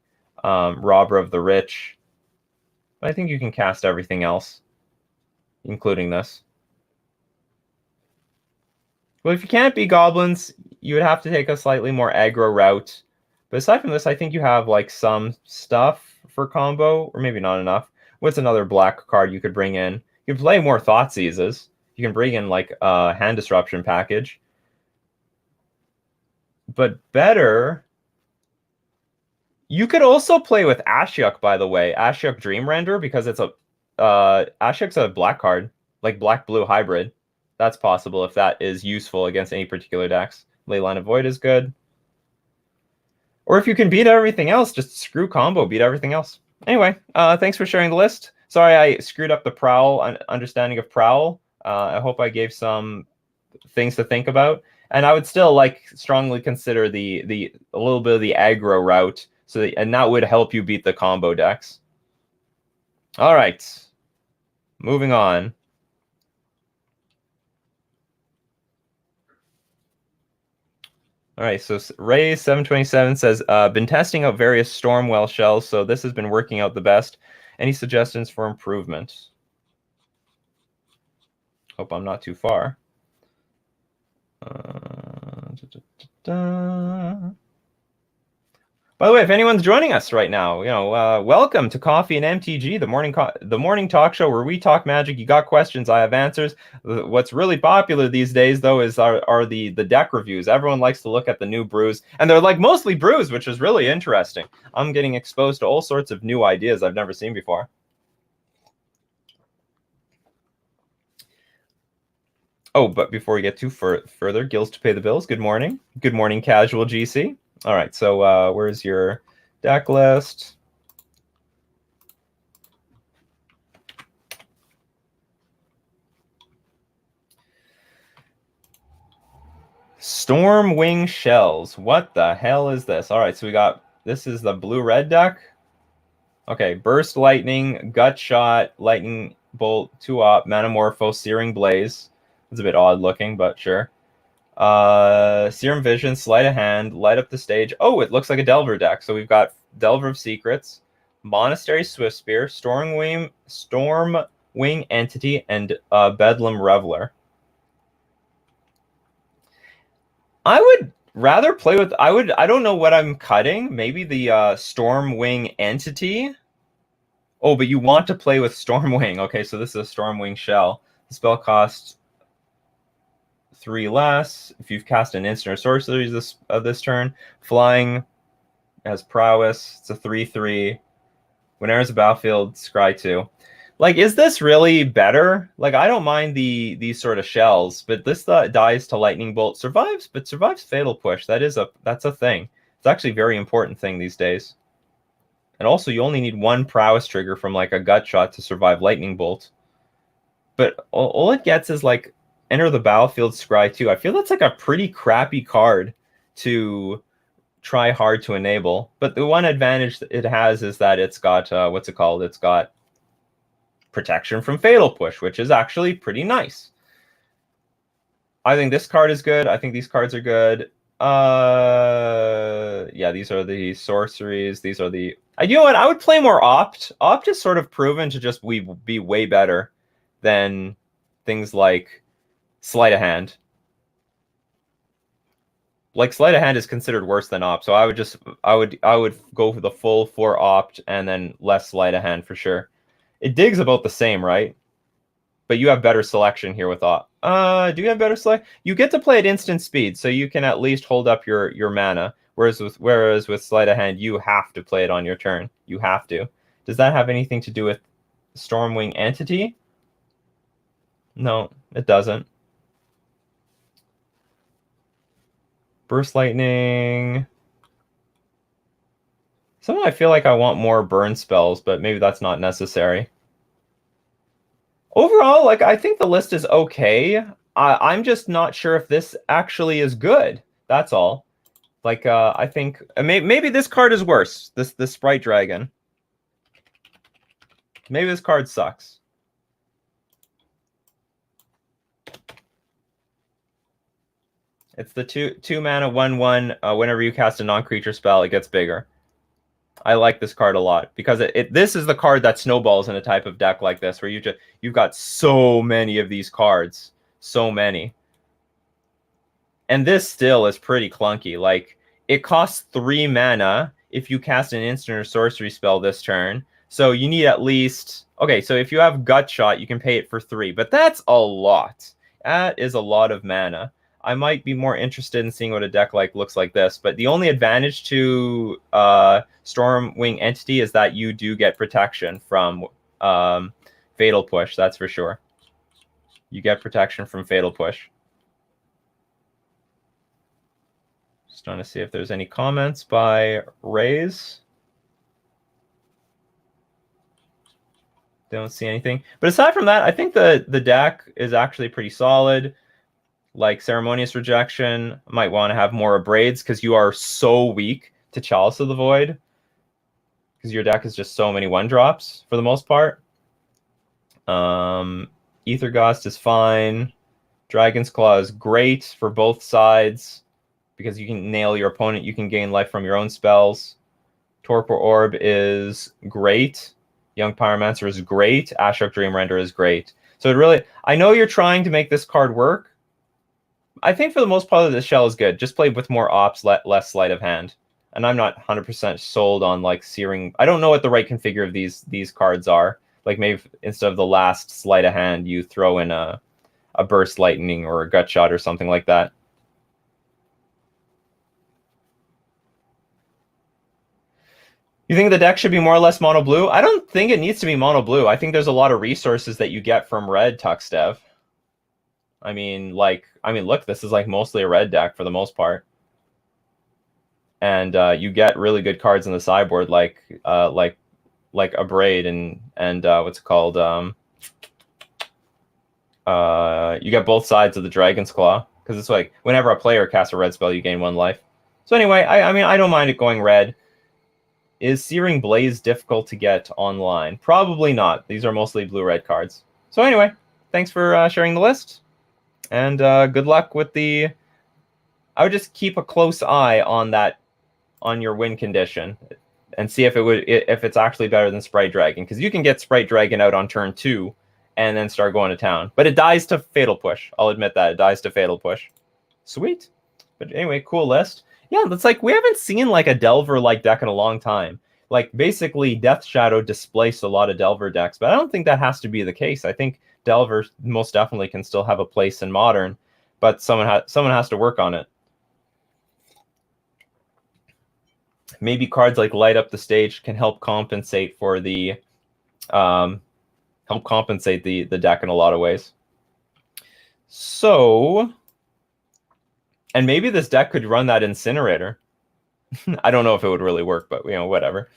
[SPEAKER 1] Robber of the Rich, but I think you can cast everything else, including this. Well, if you can't be goblins, you would have to take a slightly more aggro route. But aside from this, I think you have like some stuff for combo, or maybe not enough. What's another black card you could bring in? You can play more Thoughtseizes. You can bring in like a Hand Disruption package. But better, you could also play with Ashiok, by the way. Ashiok Dream Render, because it's a Ashiok's a black card, like black-blue hybrid. That's possible if that is useful against any particular decks. Leyline of Void is good. Or if you can beat everything else, just screw combo, beat everything else. Anyway, thanks for sharing the list. Sorry I screwed up the Prowl understanding of Prowl. I hope I gave some things to think about. And I would still like strongly consider a little bit of the aggro route, and that would help you beat the combo decks. All right, moving on. All right, so Ray727 says, been testing out various Stormwell shells, so this has been working out the best. Any suggestions for improvement? Hope I'm not too far. By the way, if anyone's joining us right now, welcome to Coffee and MTG, the morning talk show where we talk Magic. You got questions, I have answers. What's really popular these days, though, are the deck reviews. Everyone likes to look at the new brews, and they're like mostly brews, which is really interesting. I'm getting exposed to all sorts of new ideas I've never seen before. Oh, but before we get too further, Gills to pay the bills. Good morning. Good morning, Casual GC. All right, so where's your deck list? Stormwing Shells. What the hell is this? All right, so this is the blue-red deck. Okay, Burst Lightning, Gut Shot, Lightning Bolt, 2-op, Manamorpho, Searing Blaze. It's a bit odd looking, but sure. Serum Vision, Sleight of Hand, Light Up the Stage. Oh, it looks like a Delver deck. So we've got Delver of Secrets, Monastery Swiftspear, Stormwing Entity, and Bedlam Reveler. I would rather play with... I don't know what I'm cutting. Maybe the Stormwing Entity. Oh, but you want to play with Stormwing. Okay, so this is a Stormwing Shell. The spell costs 3 less. If you've cast an instant or sorcery this turn, flying has prowess. It's a 3/3. When enters the battlefield, scry 2. Like, is this really better? Like, I don't mind these sort of shells, but this dies to lightning bolt, survives fatal push. That's a thing. It's actually a very important thing these days. And also, you only need 1 prowess trigger from like a gut shot to survive lightning bolt. But all it gets is like enter the battlefield, scry 2. I feel that's like a pretty crappy card to try hard to enable. But the one advantage it has is that it's got what's it called? It's got protection from fatal push, which is actually pretty nice. I think this card is good. I think these cards are good. Yeah, these are the sorceries. These are the. You know what? I would play more Opt. Opt is sort of proven to just be way better than things like Sleight of Hand. Like Sleight of Hand is considered worse than Opt, so I would go for the full 4 Opt and then less Sleight of Hand for sure. It digs about the same, right? But you have better selection here with Opt. Do you have better select? You get to play at instant speed, so you can at least hold up your mana. Whereas with Sleight of Hand, you have to play it on your turn. You have to. Does that have anything to do with Stormwing Entity? No, it doesn't. Burst Lightning. Somehow I feel like I want more burn spells, but maybe that's not necessary. Overall, like I think the list is okay. I'm just not sure if this actually is good. That's all. Like I think maybe this card is worse. This Sprite Dragon. Maybe this card sucks. It's the two mana 1/1. Whenever you cast a non-creature spell, it gets bigger. I like this card a lot because this is the card that snowballs in a type of deck like this, where you've got so many of these cards, so many, and this still is pretty clunky. Like it costs 3 mana if you cast an instant or sorcery spell this turn, so you need at least So if you have Gut Shot, you can pay it for 3, but that's a lot. That is a lot of mana. I might be more interested in seeing what a deck looks like this, but the only advantage to Stormwing Entity is that you do get protection from Fatal Push, that's for sure. You get protection from Fatal Push. Just trying to see if there's any comments by Rays. Don't see anything. But aside from that, I think the deck is actually pretty solid. Like Ceremonious Rejection, might want to have more Abrades because you are so weak to Chalice of the Void. Because your deck is just so many 1-drops for the most part. Ether Gust is fine. Dragon's Claw is great for both sides because you can nail your opponent. You can gain life from your own spells. Torpor Orb is great. Young Pyromancer is great. Ashok Dreamrender is great. So it really, I know you're trying to make this card work. I think for the most part, the shell is good. Just play with more Ops, less Sleight of Hand. And I'm not 100% sold on like Searing. I don't know what the right configure of these cards are. Like maybe instead of the last Sleight of Hand, you throw in a Burst Lightning or a Gut Shot or something like that. You think the deck should be more or less mono blue? I don't think it needs to be mono blue. I think there's a lot of resources that you get from red, Tuxdev. I mean, look, this is like mostly a red deck for the most part, and you get really good cards in the sideboard, like Abrade and what's it called? You get both sides of the Dragon's Claw because it's like whenever a player casts a red spell, you gain 1 life. So anyway, I mean, I don't mind it going red. Is Searing Blaze difficult to get online? Probably not. These are mostly blue-red cards. So anyway, thanks for sharing the list. And good luck with the... I would just keep a close eye on your win condition and see if it's actually better than Sprite Dragon. Because you can get Sprite Dragon out on turn 2 and then start going to town. But it dies to Fatal Push. I'll admit that. It dies to Fatal Push. Sweet. But anyway, cool list. Yeah, it's like we haven't seen like a Delver-like deck in a long time. Like basically Death Shadow displaced a lot of Delver decks, but I don't think that has to be the case. I think Delver most definitely can still have a place in Modern, but someone has to work on it. Maybe cards like Light Up the Stage can help compensate for the the deck in a lot of ways. So, and maybe this deck could run that Incinerator. I don't know if it would really work, but whatever.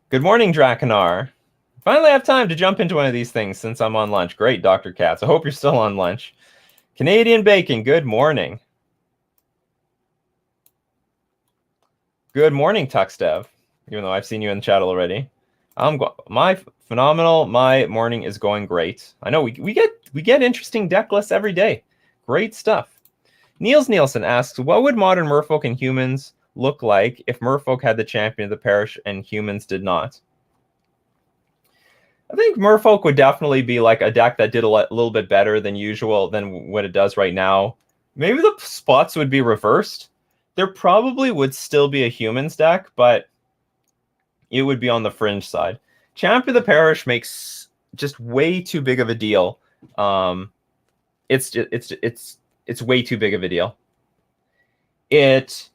[SPEAKER 1] Good morning, Dracanar. Finally have time to jump into one of these things since I'm on lunch. Great, Dr. Katz. I hope you're still on lunch. Canadian Bacon, good morning. Good morning, Tuxdev. Even though I've seen you in the chat already. My Phenomenal. My morning is going great. I know we get interesting deck lists every day. Great stuff. Niels Nielsen asks, what would modern merfolk and humans look like if merfolk had the champion of the parish and humans did not? I think merfolk would definitely be like a deck that did a little bit better than usual than what it does right now. Maybe the spots would be reversed. There probably would still be a humans deck, but it would be on the fringe side. Champion of the Parish makes just way too big of a deal. It's way too big of a deal. It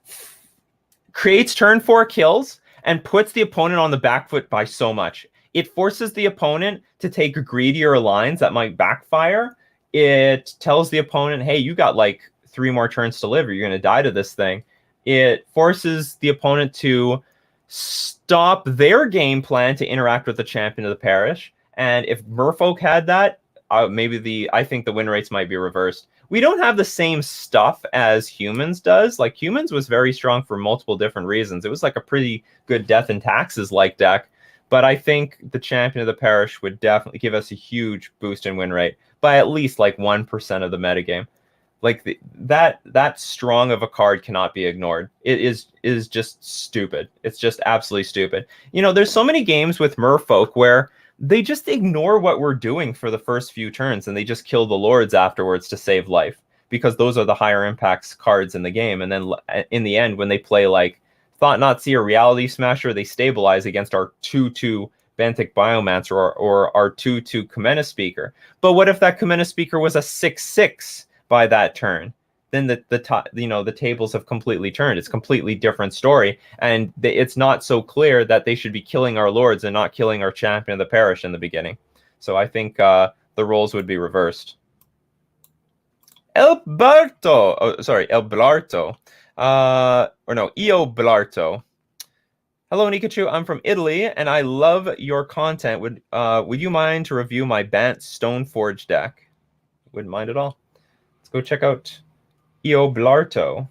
[SPEAKER 1] creates turn 4 kills and puts the opponent on the back foot by so much. It forces the opponent to take greedier lines that might backfire. It tells the opponent, hey, you got like 3 more turns to live or you're going to die to this thing. It forces the opponent to stop their game plan to interact with the champion of the parish. And if merfolk had that, I think the win rates might be reversed. We don't have the same stuff as humans does. Like humans was very strong for multiple different reasons. It was like a pretty good death and taxes like deck. But I think the champion of the parish would definitely give us a huge boost in win rate by at least like 1% of the metagame. Like that strong of a card cannot be ignored. It is just stupid. It's just absolutely stupid. You know, there's so many games with merfolk where they just ignore what we're doing for the first few turns and they just kill the lords afterwards to save life because those are the higher impacts cards in the game. And then in the end, when they play like Thought Not See or Reality Smasher, they stabilize against our 2/2 Benthic Biomancer or our 2/2 Kumena Speaker. But what if that Kumena Speaker was a 6/6 by that turn? Then the tables have completely turned. It's a completely different story, and it's not so clear that they should be killing our lords and not killing our champion of the parish in the beginning. So I think the roles would be reversed. Elberto, Io Blarto. Hello, Nikachu. I'm from Italy, and I love your content. Would you mind to review my Bant Stoneforge deck? Wouldn't mind at all. Let's go check out Io Blarto.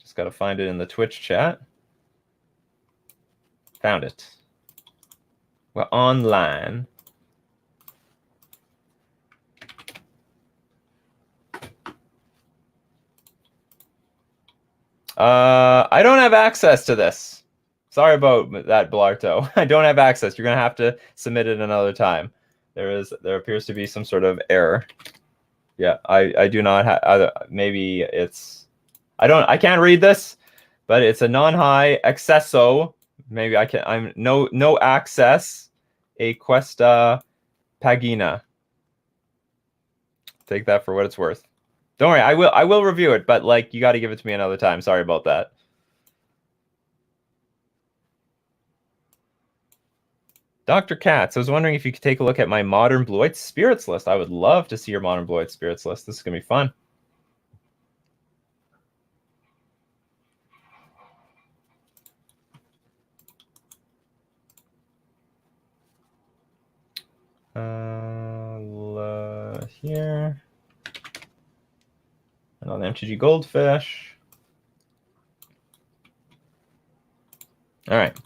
[SPEAKER 1] Just got to find it in the Twitch chat. Found it. We're online. I don't have access to this. Sorry about that, Blarto. I don't have access. You're gonna have to submit it another time. There appears to be some sort of error. Yeah, I do not have. Maybe it's. I can't read this, but it's a non-high accesso. Maybe I can. I'm no access. A questa pagina. Take that for what it's worth. Don't worry, I will review it, but like you got to give it to me another time. Sorry about that. Dr. Katz, I was wondering if you could take a look at my Modern Blue-White Spirits list. I would love to see your Modern Blue-White Spirits list. This is going to be fun. Here. Another MTG Goldfish. All right.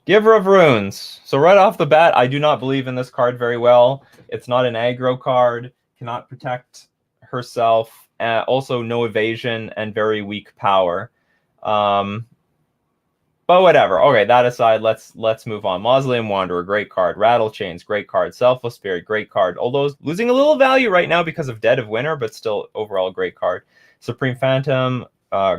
[SPEAKER 1] Giver of Runes. So right off the bat, I do not believe in this card very well. It's not an aggro card. Cannot protect herself. Also no evasion and very weak power. But whatever. Okay, that aside, let's move on. Mausoleum Wanderer, great card. Rattle Chains, great card. Selfless Spirit, great card. Although losing a little value right now because of Dead of Winter, but still overall great card. Supreme Phantom,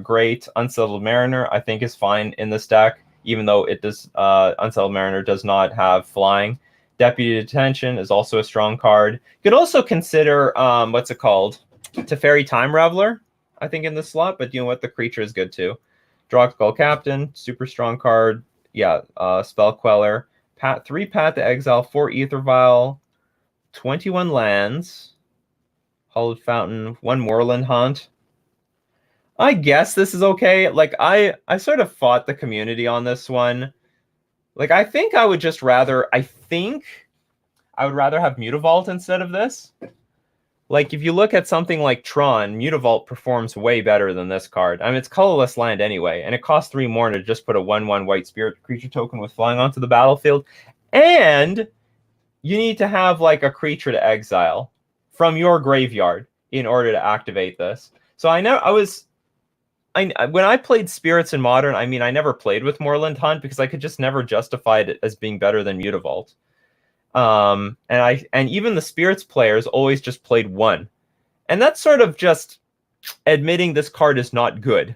[SPEAKER 1] great. Unsettled Mariner, I think is fine in this deck, even though it does Unsettled Mariner does not have flying. Deputy Detention is also a strong card. You could also consider what's it called? Teferi Time Reveler, I think, in this slot, but you know what? The creature is good too. Drawcall Captain, super strong card. Yeah, Spell Queller. 3 Path to Exile, 4 Aether Vial, 21 lands. Hollowed Fountain, 1 Moorland Hunt. I guess this is okay. Like, I sort of fought the community on this one. Like, I think I would rather have Mutavault instead of this. Like, if you look at something like Tron, Mutavault performs way better than this card. I mean, it's colorless land anyway, and it costs 3 more to just put a 1/1 white spirit creature token with flying onto the battlefield. And you need to have, like, a creature to exile from your graveyard in order to activate this. So when I played Spirits in Modern, I mean, I never played with Moorland Hunt because I could just never justify it as being better than Mutavault. And even the Spirits players always just played one. And that's sort of just admitting this card is not good.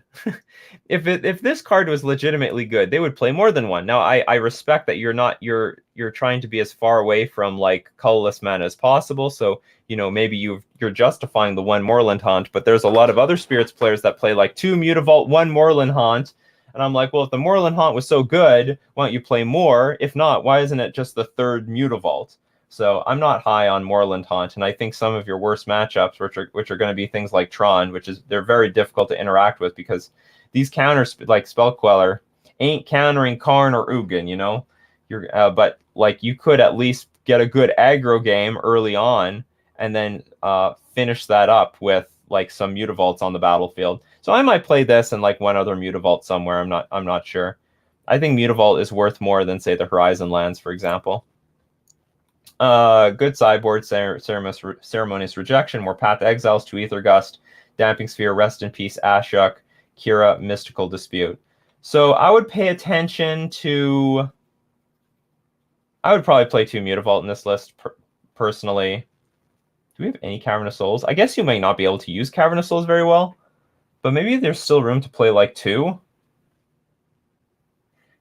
[SPEAKER 1] If this card was legitimately good, they would play more than one. Now I respect that you're trying to be as far away from like colorless mana as possible. So maybe you're justifying the one Moorland Haunt, but there's a lot of other Spirits players that play like 2 Mutavault, 1 Moorland Haunt. And I'm like, well, if the Moorland Haunt was so good, why don't you play more? If not, why isn't it just the 3rd Mutavault? So I'm not high on Moorland Haunt, and I think some of your worst matchups, which are going to be things like Tron, they're very difficult to interact with because these counters like Spell Queller ain't countering Karn or Ugin, but like you could at least get a good aggro game early on, and then finish that up with like some Mutavaults on the battlefield. So I might play this and like one other Mutavault somewhere. I'm not sure. I think Mutavault is worth more than say the Horizon lands, for example. Good sideboard, Ceremonious Rejection, more Path Exiles, 2 Aether Gust, Damping Sphere, Rest in Peace, Ashok, Kira, Mystical Dispute. So I would pay attention to... I would probably play 2 Mutavault in this list, personally. Do we have any Cavern of Souls? I guess you may not be able to use Cavern of Souls very well, but maybe there's still room to play like 2.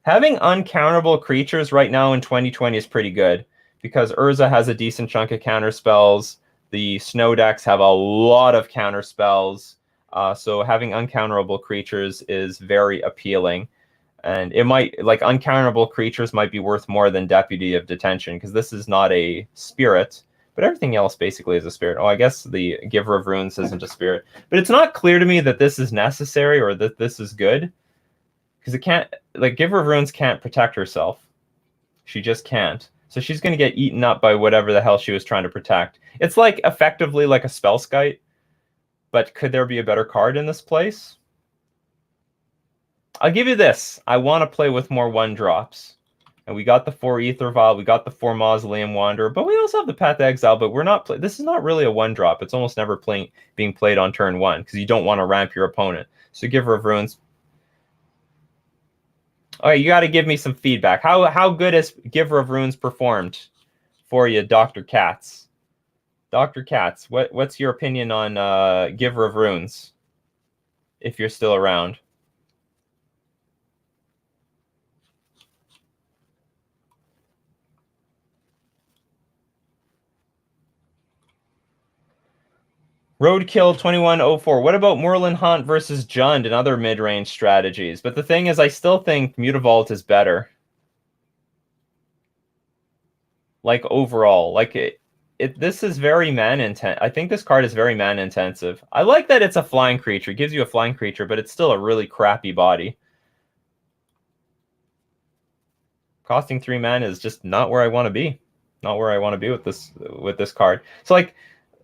[SPEAKER 1] Having uncounterable creatures right now in 2020 is pretty good, because Urza has a decent chunk of counter spells. The snow decks have a lot of counter spells. So having uncounterable creatures is very appealing. And it might, like, uncounterable creatures might be worth more than Deputy of Detention, because this is not a spirit, but everything else basically is a spirit. Oh, I guess the Giver of Runes isn't a spirit. But it's not clear to me that this is necessary or that this is good. Because it can't, like, Giver of Runes can't protect herself. She just can't. So she's going to get eaten up by whatever the hell she was trying to protect. It's like effectively like a Spellskite. But could there be a better card in this place? I'll give you this. I want to play with more 1-drops. And we got the 4 Aether Vial, we got the 4 Mausoleum Wanderer, but we also have the Path Exile, but we're not this is not really a 1-drop. It's almost never being played on turn 1, because you don't want to ramp your opponent. So Giver of Runes. Okay, you got to give me some feedback. How good has Giver of Runes performed for you, Dr. Katz? Dr. Katz, what's your opinion on Giver of Runes, if you're still around? Roadkill 2104. What about Moorland Haunt versus Jund and other mid-range strategies? But the thing is, I still think Mutavault is better. Like, overall. Like, this is very mana-intensive. I think this card is very mana-intensive. I like that it's a flying creature. It gives you a flying creature, but it's still a really crappy body. Costing 3 mana is just not where I want to be. Not where I want to be with this card. So, like...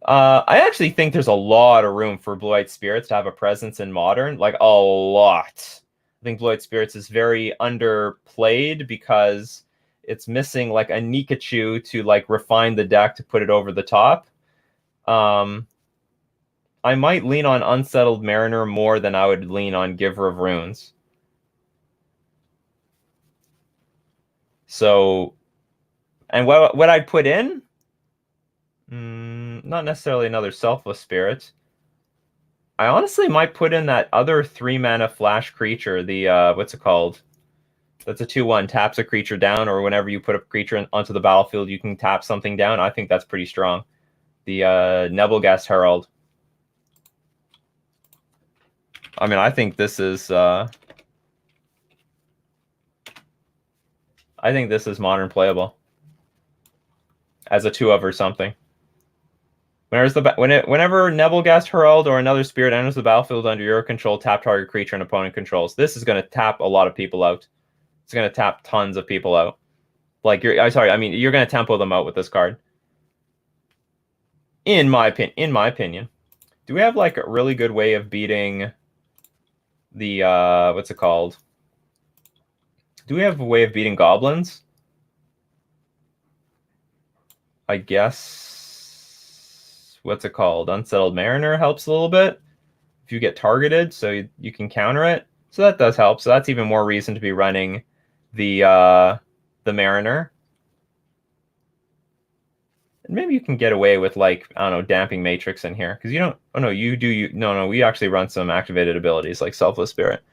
[SPEAKER 1] I actually think there's a lot of room for Blue-White Spirits to have a presence in Modern, like a lot. I think Blue-White Spirits is very underplayed because it's missing like a Nikachu to like refine the deck to put it over the top. I might lean on Unsettled Mariner more than I would lean on Giver of Runes. So, and what I'd put in? Not necessarily another Selfless Spirit. I honestly might put in that other 3-mana flash creature, the, what's it called? That's a 2/1, taps a creature down, or whenever you put a creature onto the battlefield, you can tap something down. I think that's pretty strong. The Nebelgast Herald. I mean, I think this is Modern playable. As a 2-of or something. Whenever Nebelgast Herald or another spirit enters the battlefield under your control, tap target creature an opponent controls. This is going to tap a lot of people out. It's going to tap tons of people out. Like, you're going to tempo them out with this card. In my opinion. Do we have like a really good way of beating the what's it called? Do we have a way of beating goblins? I guess what's it called? Unsettled Mariner helps a little bit if you get targeted, so you can counter it. So that does help. So that's even more reason to be running the Mariner. And maybe you can get away with, like, I don't know, damping Matrix in here, because you don't. Oh no, you do. No, we actually run some activated abilities like Selfless Spirit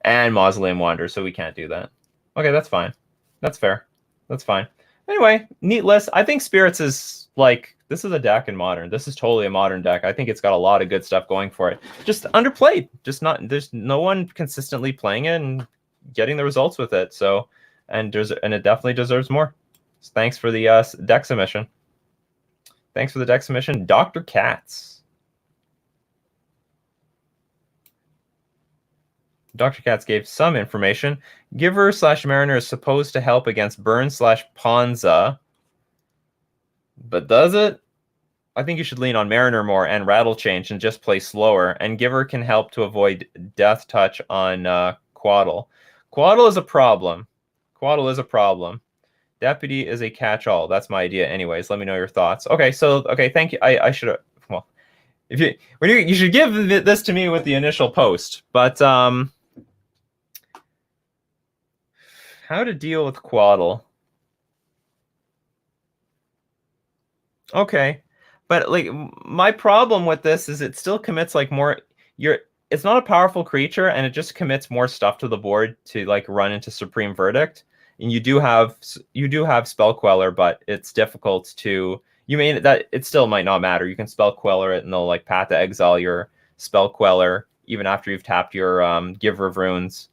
[SPEAKER 1] and Mausoleum Wander, so we can't do that. Okay, that's fine. That's fair. That's fine. Anyway, neat list. I think Spirits is like, this is a deck in Modern. This is totally a Modern deck. I think it's got a lot of good stuff going for it. Just underplayed. Just not. There's no one consistently playing it and getting the results with it. So, and it definitely deserves more. So thanks for the deck submission. Thanks for the deck submission, Dr. Katz. Dr. Katz gave some information. Giver/Mariner is supposed to help against Burn/Ponza. But does it? I think you should lean on Mariner more and Rattle Change and just play slower. And Giver can help to avoid Death Touch on Quaddle. Quaddle is a problem. Quaddle is a problem. Deputy is a catch-all. That's my idea anyways. Let me know your thoughts. Okay, thank you. I should have, well, you should give this to me with the initial post. But how to deal with Quaddle. Okay. But like, my problem with this is it still commits like more, it's not a powerful creature, and it just commits more stuff to the board to like run into Supreme Verdict. And you do have Spell Queller, but it's difficult to, it still might not matter. You can Spell Queller it and they'll like Path to Exile your Spell Queller even after you've tapped your Giver of Runes.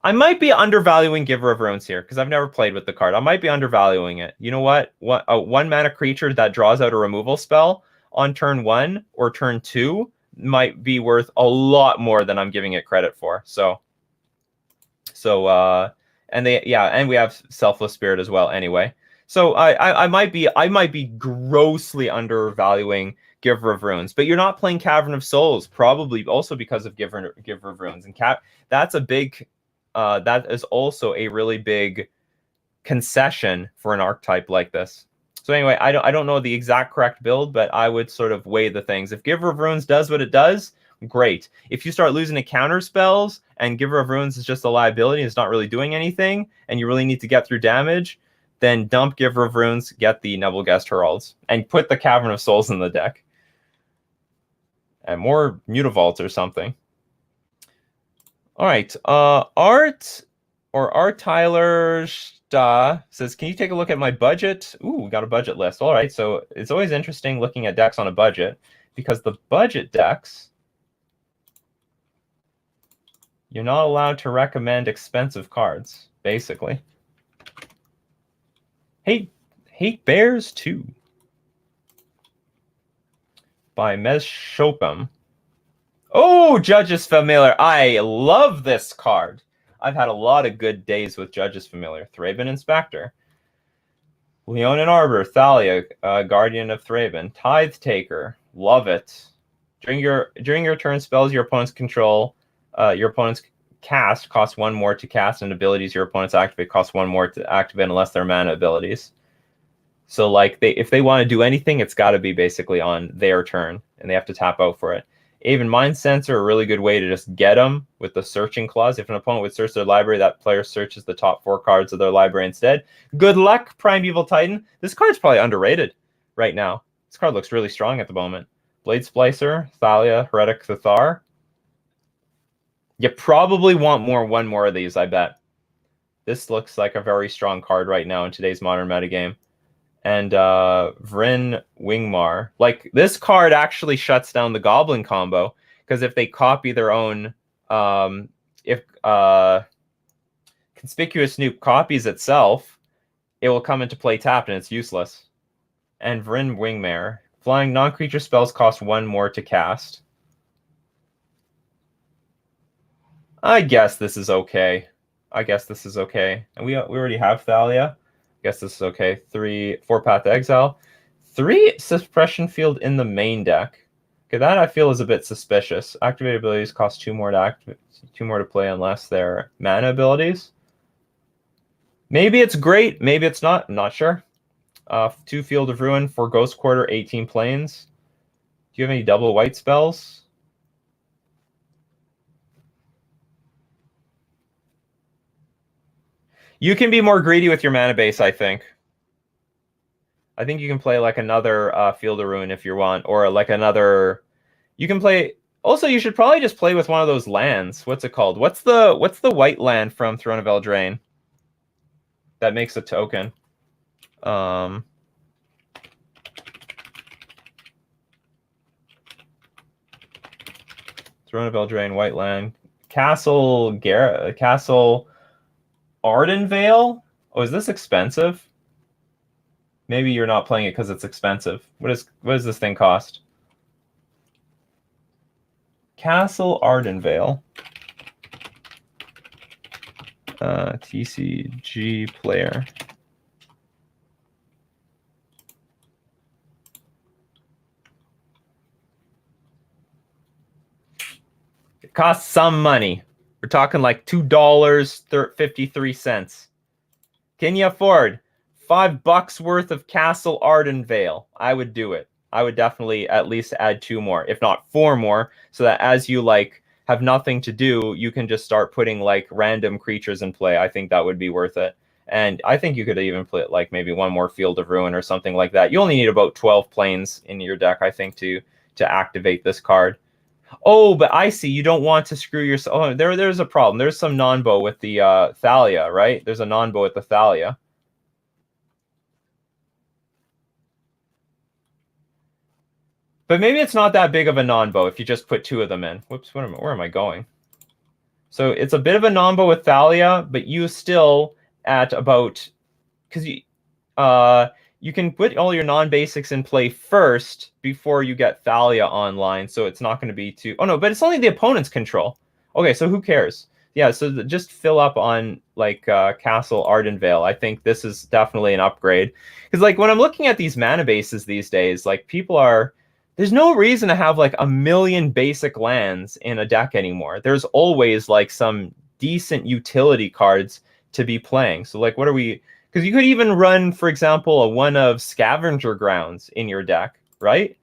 [SPEAKER 1] I might be undervaluing Giver of Runes here because I've never played with the card. I might be undervaluing it. You know what? A 1-mana creature that draws out a removal spell on turn 1 or turn 2 might be worth a lot more than I'm giving it credit for. And we have Selfless Spirit as well anyway. So I might be grossly undervaluing Giver of Runes, but you're not playing Cavern of Souls, probably also because of Giver of Runes, and that's a big. That is also a really big concession for an archetype like this. So anyway, I don't know the exact correct build, but I would sort of weigh the things. If Giver of Runes does what it does, great. If you start losing to counter spells and Giver of Runes is just a liability, it's not really doing anything, and you really need to get through damage, then dump Giver of Runes, get the Nebelgest Heralds, and put the Cavern of Souls in the deck. And more Mutavaults or something. All right, Art Tyler says, can you take a look at my budget? Ooh, we got a budget list. All right, so it's always interesting looking at decks on a budget, because the budget decks, you're not allowed to recommend expensive cards, basically. Hate Bears 2 by Mez Shopem. Oh, Judge's Familiar. I love this card. I've had a lot of good days with Judge's Familiar. Thraben Inspector. Leonin Arbor, Thalia, Guardian of Thraben. Tithe Taker. Love it. During your turn, spells your opponents control, your opponents cast cost 1 more to cast, and abilities your opponents activate cost 1 more to activate unless they're mana abilities. So like if they want to do anything, it's got to be basically on their turn, and they have to tap out for it. Even Mind Sensor, a really good way to just get them with the searching clause. If an opponent would search their library, that player searches the top 4 cards of their library instead. Good luck, Primeval Titan. This card's probably underrated right now. This card looks really strong at the moment. Blade Splicer, Thalia, Heretic Thethar. You probably want one more of these, I bet. This looks like a very strong card right now in today's Modern metagame. And Vryn Wingmar. Like, this card actually shuts down the Goblin combo, because if they copy their own, if Conspicuous Snoop copies itself, it will come into play tapped and it's useless. And Vryn Wingmare. Flying non-creature spells cost 1 more to cast. I guess this is okay. And we already have Thalia. Guess this is okay. 4 Path to Exile. 3 suppression field in the main deck. Okay, that I feel is a bit suspicious. Activated abilities cost 2 more to activate, 2 more to play unless they're mana abilities. Maybe it's great, maybe it's not. I'm not sure. 2 Field of Ruin for Ghost Quarter, 18 planes. Do you have any double white spells? You can be more greedy with your mana base, I think. I think you can play like another Field of Ruin if you want, or like another. You can play. Also, you should probably just play with one of those lands. What's it called? What's the white land from Throne of Eldraine that makes a token? Throne of Eldraine, white land, Castle Ardenvale. Oh, is this expensive? Maybe you're not playing it because it's expensive. What does this thing cost? Castle Ardenvale. TCG player. It costs some money. We're talking like $2.53. Can you afford $5 worth of Castle Ardenvale? I would do it. I would definitely at least add 2 more, if not 4 more, so that as you like have nothing to do, you can just start putting like random creatures in play. I think that would be worth it. And I think you could even play like maybe 1 more Field of Ruin or something like that. You only need about 12 planes in your deck, I think, to activate this card. Oh, but I see. You don't want to screw yourself. Oh, there's a problem. There's some non-bow with the Thalia, right? There's a non-bow with the Thalia. But maybe it's not that big of a non-bow if you just put 2 of them in. Whoops, where am I going? So it's a bit of a non-bow with Thalia, but you still at about... Because you can put all your non-basics in play first before you get Thalia online, so it's not going to be too... Oh, no, but it's only the opponent's control. Okay, so who cares? Yeah, so just fill up on, like, Castle Ardenvale. I think this is definitely an upgrade. Because, like, when I'm looking at these mana bases these days, like, people are... There's no reason to have, like, 1,000,000 basic lands in a deck anymore. There's always, like, some decent utility cards to be playing. So, like, what are we... Because you could even run, for example, one of Scavenger Grounds in your deck, right?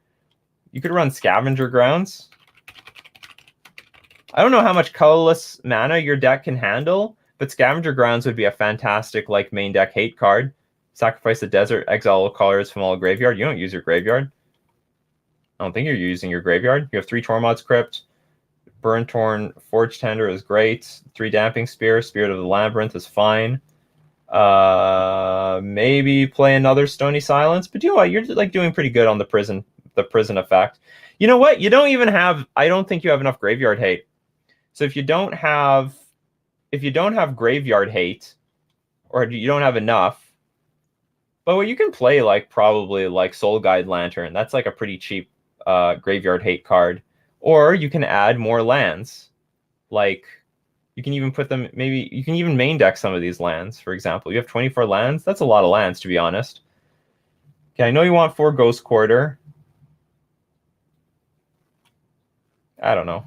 [SPEAKER 1] You could run Scavenger Grounds. I don't know how much colorless mana your deck can handle, but Scavenger Grounds would be a fantastic like main deck hate card. Sacrifice the desert, exile all colors from all graveyard. You don't use your graveyard. I don't think you're using your graveyard. You have 3 Tormod's Crypt. Burn Torn, Forge Tender is great. 3 Damping Spear, Spirit of the Labyrinth is fine. Maybe play another Stony Silence, but you know what? You're like doing pretty good on the prison effect. You know what? You don't even have. I don't think you have enough graveyard hate. So if you don't have graveyard hate, or you don't have enough, but what you can play like probably like Soul Guide Lantern. That's like a pretty cheap graveyard hate card, or you can add more lands, like. You can even put them, maybe you can even main deck some of these lands, for example. You have 24 lands. That's a lot of lands, to be honest. Okay, I know you want 4 Ghost Quarter. I don't know.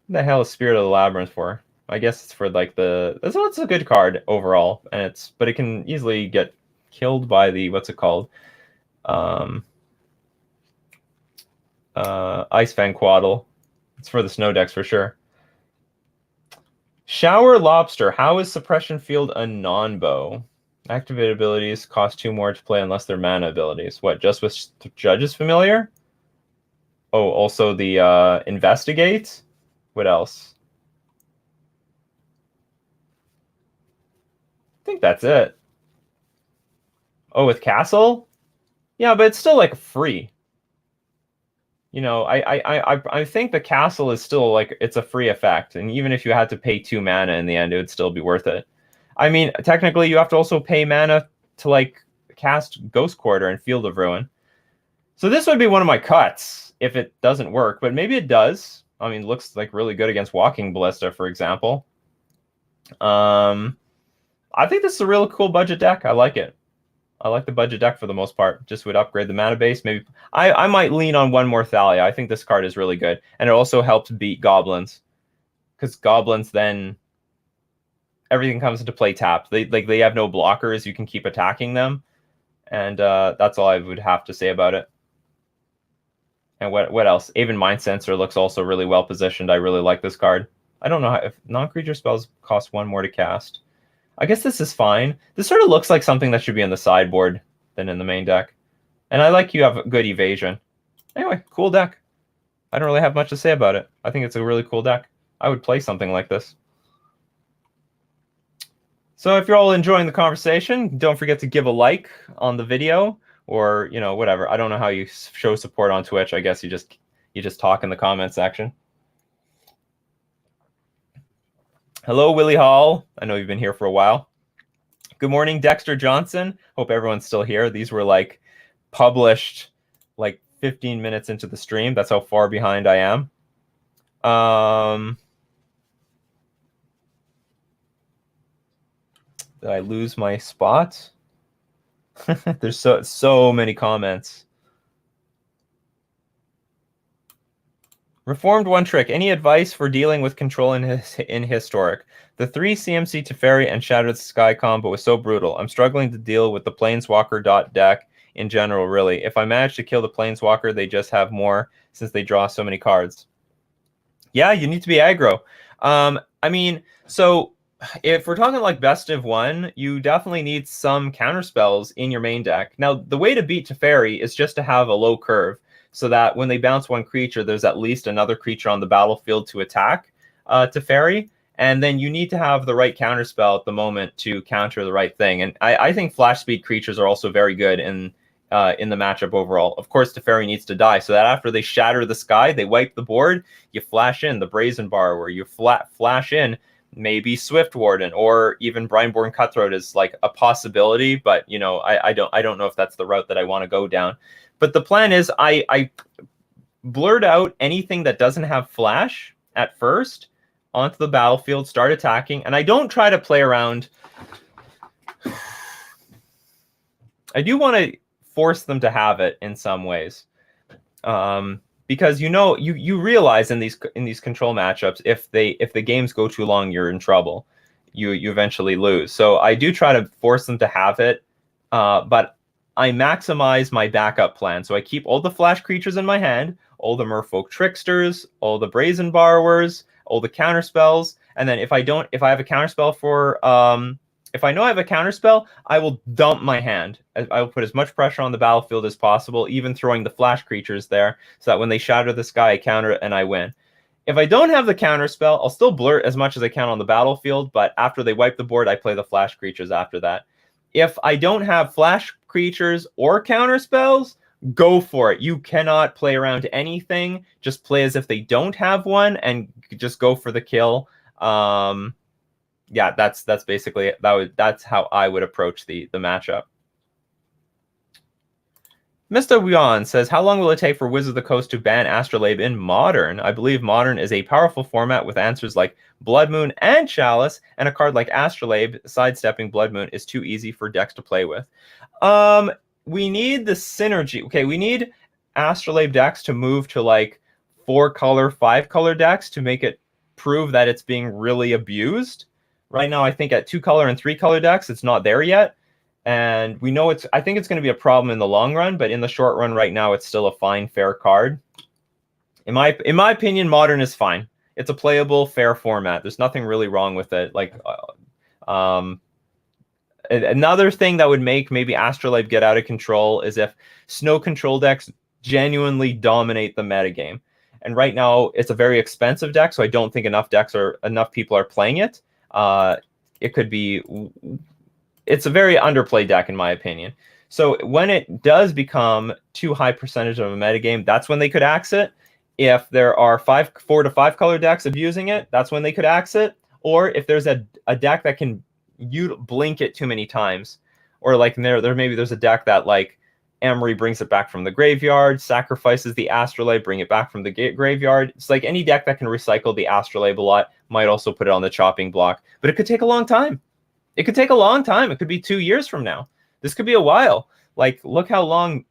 [SPEAKER 1] What the hell is Spirit of the Labyrinth for? I guess it's for like it's a good card overall, and but it can easily get killed by the, what's it called? Ice Fan Quaddle. It's for the snow decks for sure. Shower Lobster. How is Suppression Field a non-bow? Activated abilities cost 2 more to play unless they're mana abilities. What, just with Judge's Familiar? Oh, also the Investigate? What else? I think that's it. Oh, with Castle? Yeah, but it's still like free. You know, I think the Castle is still like, it's a free effect, and even if you had to pay 2 mana in the end, it would still be worth it. I mean, technically, you have to also pay mana to like cast Ghost Quarter and Field of Ruin. So this would be one of my cuts if it doesn't work, but maybe it does. I mean, it looks like really good against Walking Ballista, for example. I think this is a real cool budget deck. I like it. I like the budget deck for the most part. Just would upgrade the mana base. Maybe I might lean on one more Thalia. I think this card is really good. And it also helps beat goblins. Because goblins then everything comes into play tapped. They have no blockers. You can keep attacking them. And that's all I would have to say about it. And what else? Aven Mind Sensor looks also really well positioned. I really like this card. I don't know if non-creature spells cost 1 more to cast. I guess this is fine. This sort of looks like something that should be in the sideboard than in the main deck. And I like you have good evasion. Anyway, cool deck. I don't really have much to say about it. I think it's a really cool deck. I would play something like this. So if you're all enjoying the conversation, don't forget to give a like on the video, or whatever. I don't know how you show support on Twitch. I guess you just talk in the comment section. Hello, Willie Hall. I know you've been here for a while. Good morning, Dexter Johnson. Hope everyone's still here. These were published 15 minutes into the stream. That's how far behind I am. Did I lose my spot? There's so many comments. Reformed One Trick. Any advice for dealing with control in Historic? The 3 CMC Teferi and Shattered Sky combo was so brutal. I'm struggling to deal with the Planeswalker deck in general, really. If I manage to kill the Planeswalker, they just have more since they draw so many cards. Yeah, you need to be aggro. I mean, so if we're talking best of 1, you definitely need some counterspells in your main deck. Now, the way to beat Teferi is just to have a low curve, so that when they bounce one creature, there's at least another creature on the battlefield to attack Teferi. And then you need to have the right counterspell at the moment to counter the right thing. And I think flash speed creatures are also very good in the matchup overall. Of course, Teferi needs to die, so that after they shatter the sky, they wipe the board, you flash in the Brazen Borrower, you flash in maybe Swift Warden, or even Brineborn Cutthroat is a possibility, but I don't know if that's the route that I want to go down. But the plan is I blurt out anything that doesn't have flash at first onto the battlefield, start attacking, and I don't try to play around. I do want to force them to have it in some ways, because you realize in these control matchups, if the games go too long, you're in trouble. You eventually lose. So I do try to force them to have it, but I maximize my backup plan. So I keep all the flash creatures in my hand, all the Merfolk Tricksters, all the Brazen Borrowers, all the counterspells, and then if I have a counterspell for if I know I have a counterspell, I will dump my hand. I will put as much pressure on the battlefield as possible, even throwing the flash creatures there, so that when they shatter the sky, I counter it and I win. If I don't have the counterspell, I'll still blurt as much as I can on the battlefield, but after they wipe the board, I play the flash creatures after that. If I don't have flash creatures or counterspells, go for it. You cannot play around anything. Just play as if they don't have one and just go for the kill. Yeah, that's basically it. That's how I would approach the matchup. Mr. Wion says, how long will it take for Wizards of the Coast to ban Astrolabe in Modern? I believe Modern is a powerful format with answers like Blood Moon and Chalice, and a card like Astrolabe sidestepping Blood Moon is too easy for decks to play with. We need the synergy. Okay, we need Astrolabe decks to move to 4-color, 5-color decks to make it prove that it's being really abused. Right now, I think at 2-color and 3-color decks, it's not there yet. And we know I think it's going to be a problem in the long run, but in the short run right now, it's still a fine, fair card. In my opinion, Modern is fine. It's a playable, fair format. There's nothing really wrong with it. Another thing that would make maybe Astrolabe get out of control is if snow control decks genuinely dominate the metagame. And right now, it's a very expensive deck, so I don't think enough people are playing it. It could be... It's a very underplayed deck, in my opinion. So when it does become too high percentage of a metagame, that's when they could axe it. If there are 4 to 5 color decks abusing it, that's when they could axe it. Or if there's a deck that can blink it too many times, or maybe there's a deck that Emery brings it back from the graveyard, sacrifices the Astrolabe, bring it back from the graveyard. It's any deck that can recycle the Astrolabe a lot might also put it on the chopping block, but it could take a long time. It could take a long time. It could be 2 years from now. This could be a while. Like, look how long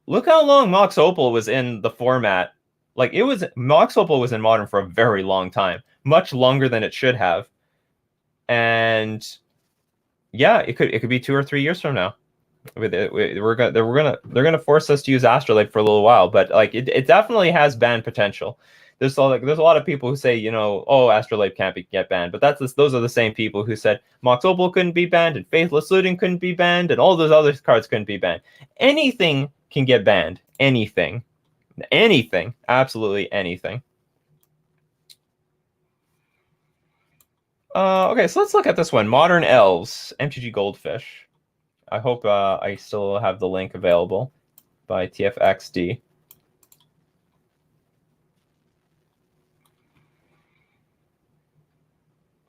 [SPEAKER 1] Mox Opal was in the format. Like, Mox Opal was in Modern for a very long time, much longer than it should have. And yeah, it could be 2 or 3 years from now. They're gonna force us to use Astrolabe for a little while, but like it definitely has ban potential. There's a lot of people who say, you know, oh, Astrolabe can't get banned, but those are the same people who said Mox Opal couldn't be banned and Faithless Looting couldn't be banned and all those other cards couldn't be banned. Anything can get banned. Anything, absolutely anything. Okay, so let's look at this one. Modern Elves, MTG Goldfish. I hope I still have the link available by TFXD.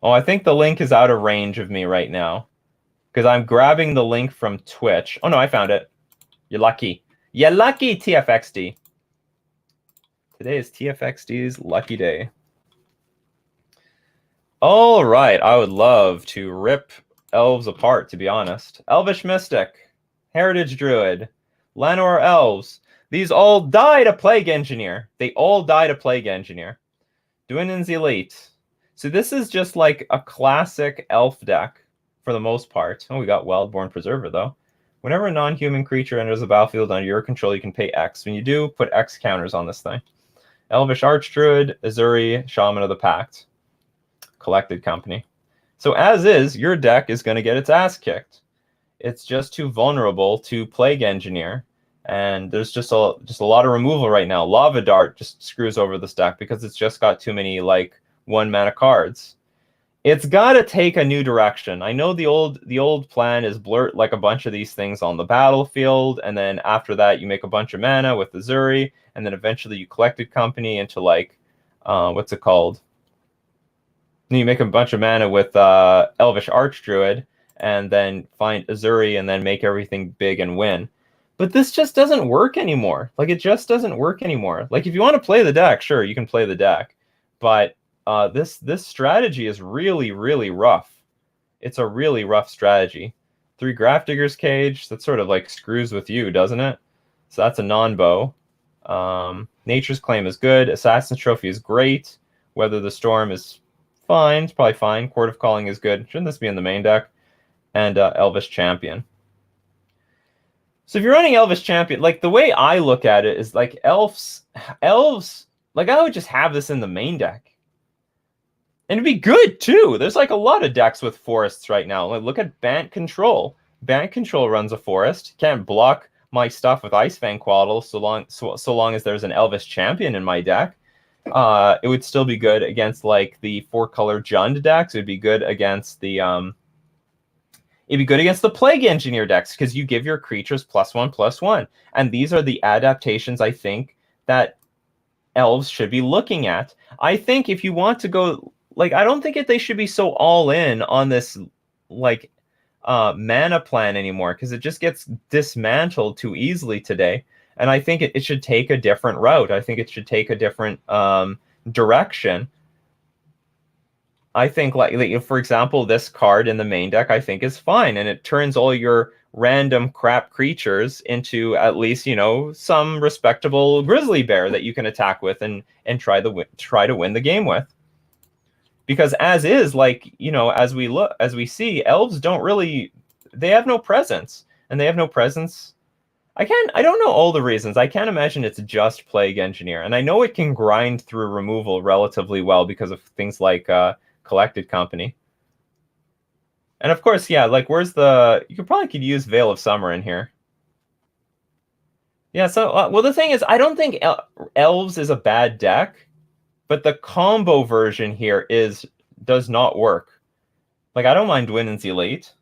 [SPEAKER 1] Oh, I think the link is out of range of me right now because I'm grabbing the link from Twitch. Oh, no, I found it. You're lucky. You're lucky, TFXD. Today is TFXD's lucky day. All right, I would love to rip elves apart, to be honest. Elvish Mystic, Heritage Druid, Llanowar Elves. These all die to Plague Engineer. They all die to Plague Engineer. Dwinen's Elite. So this is just like a classic elf deck for the most part. Oh, we got Wildborn Preserver, though. Whenever a non-human creature enters the battlefield under your control, you can pay X. When you do, put X counters on this thing. Elvish Archdruid, Azuri, Shaman of the Pact. Collected Company. So as is, your deck is going to get its ass kicked. It's just too vulnerable to Plague Engineer, and there's just a lot of removal right now. Lava Dart just screws over this deck because it's just got too many like 1-mana cards. It's got to take a new direction. I know the old plan is blurt like a bunch of these things on the battlefield, and then after that you make a bunch of mana with Azuri, and then eventually you Collected Company into like what's it called? You make a bunch of mana with Elvish Archdruid, and then find Azuri, and then make everything big and win. But this just doesn't work anymore. Like, it just doesn't work anymore. Like, if you want to play the deck, sure, you can play the deck. But this strategy is really, really rough. It's a really rough strategy. 3 Grafdigger's Cage, that sort of, like, screws with you, doesn't it? So that's a non-bow. Nature's Claim is good. Assassin's Trophy is great. Weather the Storm is fine. It's probably fine. Court of Calling is good. Shouldn't this be in the main deck? And Elvish Champion. So if you're running Elvish Champion, like the way I look at it is like elves, like I would just have this in the main deck. And it'd be good too. There's like a lot of decks with forests right now. Like look at Bant Control. Bant Control runs a forest. Can't block my stuff with Icefang Quaddle so long as there's an Elvish Champion in my deck. It would still be good against like the 4-color Jund decks. It would be good against the it'd be good against the Plague Engineer decks because you give your creatures +1/+1. And these are the adaptations I think that elves should be looking at. I think if you want to go, like, I don't think they should be so all in on this like mana plan anymore because it just gets dismantled too easily today. And I think it should take a different route. I think it should take a different direction. I think, like, for example, this card in the main deck, I think is fine. And it turns all your random crap creatures into at least, you know, some respectable grizzly bear that you can attack with and try to win the game with. Because as is, like, you know, as we see, elves don't really, they have no presence. And they have no presence. I don't know all the reasons. I can't imagine it's just Plague Engineer. And I know it can grind through removal relatively well because of things like Collected Company. And of course, yeah, like where's you could use Veil of Summer in here. Yeah, so, well, the thing is, I don't think Elves is a bad deck, but the combo version here does not work. Like, I don't mind Dwinen's Elite.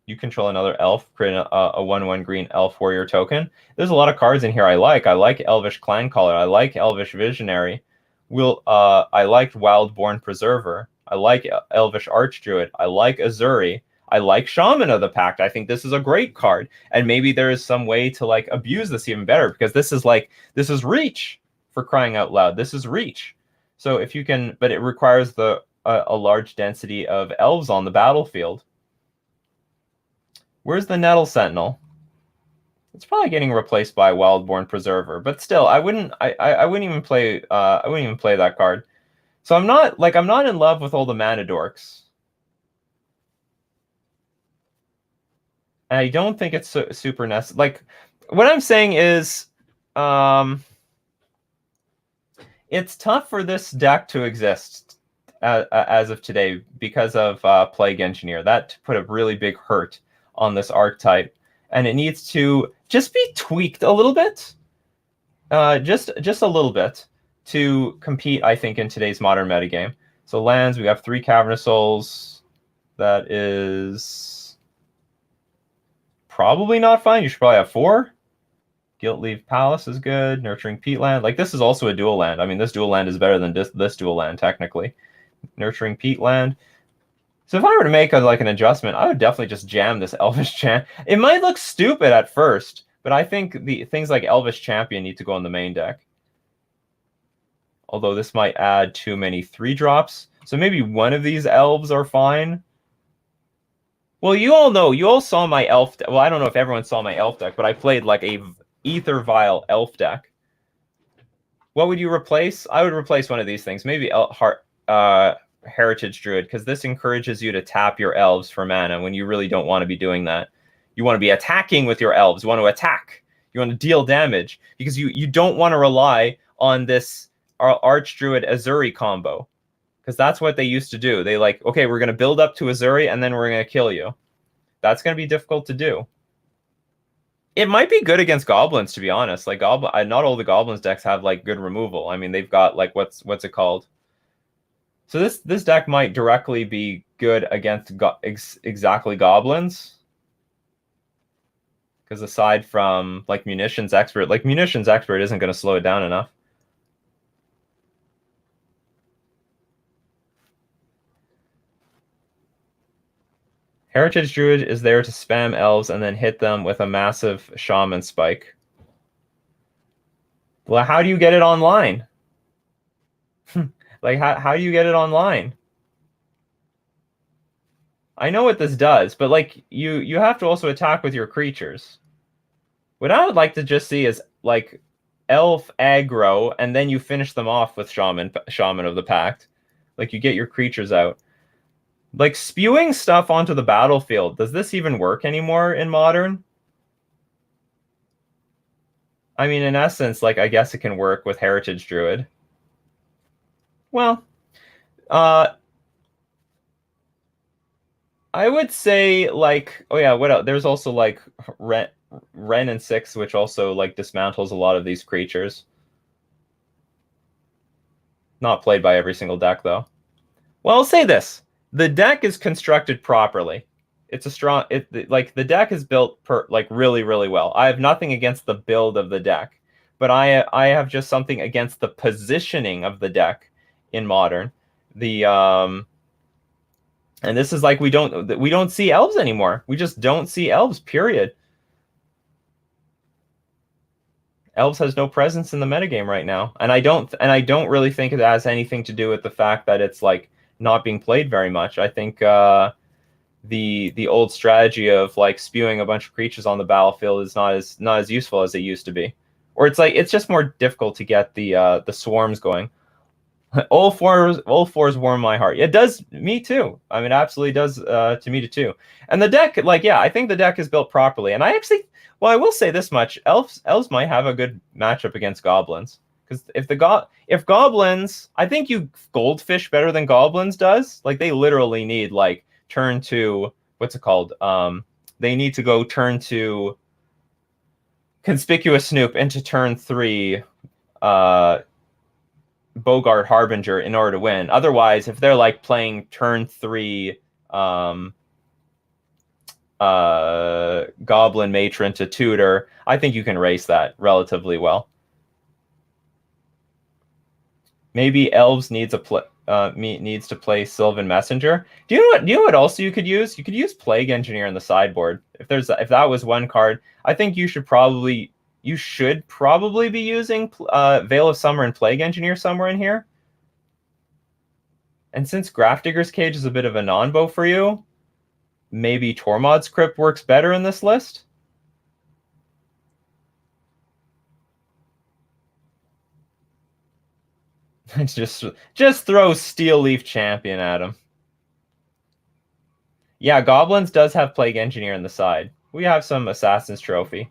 [SPEAKER 1] You control another elf, create a 1/1 green elf warrior token. There's a lot of cards in here I like. I like Elvish Clancaller. I like Elvish Visionary. I liked Wildborn Preserver. I like Elvish Archdruid. I like Azuri. I like Shaman of the Pact. I think this is a great card. And maybe there is some way to like abuse this even better because this is reach, for crying out loud. This is reach. So if you can, but it requires a large density of elves on the battlefield. Where's the Nettle Sentinel? It's probably getting replaced by Wildborn Preserver, but still, I wouldn't even play that card. So I'm not in love with all the mana dorks. And I don't think it's super necessary. Like, what I'm saying is, it's tough for this deck to exist as of today because of Plague Engineer. That put a really big hurt on this archetype, and it needs to just be tweaked a little bit, just a little bit, to compete, I think, in today's modern metagame. So lands, we have 3 Cavernous Souls. That is probably not fine. You should probably have 4. Guiltleaf Palace is good. Nurturing Peatland. Like, this is also a dual land. I mean, this dual land is better than this dual land, technically. Nurturing Peatland. So if I were to make an adjustment, I would definitely just jam this Elvish Champ. It might look stupid at first, but I think the things like Elvish Champion need to go in the main deck. Although this might add too many 3-drops. So maybe one of these elves are fine. Well, you all know, you all saw my elf deck. Well, I don't know if everyone saw my elf deck, but I played like a Ether Vial elf deck. What would you replace? I would replace one of these things. Maybe Heritage Druid, because this encourages you to tap your elves for mana when you really don't want to be doing that. You want to be attacking with your elves. You want to attack. You want to deal damage, because you don't want to rely on this Archdruid Azuri combo, because that's what they used to do. They okay, we're going to build up to Azuri, and then we're going to kill you. That's going to be difficult to do. It might be good against goblins, to be honest. Like, not all the goblins decks have good removal. I mean, they've got what's it called? So this deck might directly be good against exactly goblins. Because aside from Munitions Expert, Munitions Expert isn't going to slow it down enough. Heritage Druid is there to spam elves and then hit them with a massive Shaman Spike. Well, how do you get it online? How do you get it online? I know what this does, but you have to also attack with your creatures. What I would like to just see is elf aggro, and then you finish them off with Shaman of the Pact. You get your creatures out. Spewing stuff onto the battlefield, does this even work anymore in Modern? I mean, in essence, I guess it can work with Heritage Druid. Well, I would say, oh yeah, what else? There's also, Ren and 6, which also, dismantles a lot of these creatures. Not played by every single deck, though. Well, I'll say this. The deck is constructed properly. It's a strong... the deck is built really, really well. I have nothing against the build of the deck, but I have just something against the positioning of the deck in Modern. And this is we don't see elves anymore. We just don't see elves, period. Elves has no presence in the metagame right now. And I don't really think it has anything to do with the fact that it's not being played very much. I think the old strategy of spewing a bunch of creatures on the battlefield is not as useful as it used to be. Or it's just more difficult to get the swarms going. All fours warm my heart. It does me too. I mean, it absolutely does to me too. And the deck, yeah, I think the deck is built properly. And I actually, well, I will say this much: elves might have a good matchup against goblins. Because if goblins, I think you goldfish better than goblins does. They literally need turn 2. What's it called? They need to go turn 2 Conspicuous Snoop into turn 3. Bogart Harbinger in order to win. Otherwise, if they're playing turn 3 Goblin Matron to Tutor, I think you can race that relatively well. Maybe Elves needs to play Sylvan Messenger. Do you know what else you could use? You could use Plague Engineer in the sideboard. If that was one card, I think you should probably be using Veil of Summer and Plague Engineer somewhere in here. And since Grafdigger's Cage is a bit of a non-bow for you, maybe Tormod's Crypt works better in this list. just throw Steel Leaf Champion at him. Yeah, Goblins does have Plague Engineer on the side. We have some Assassin's Trophy.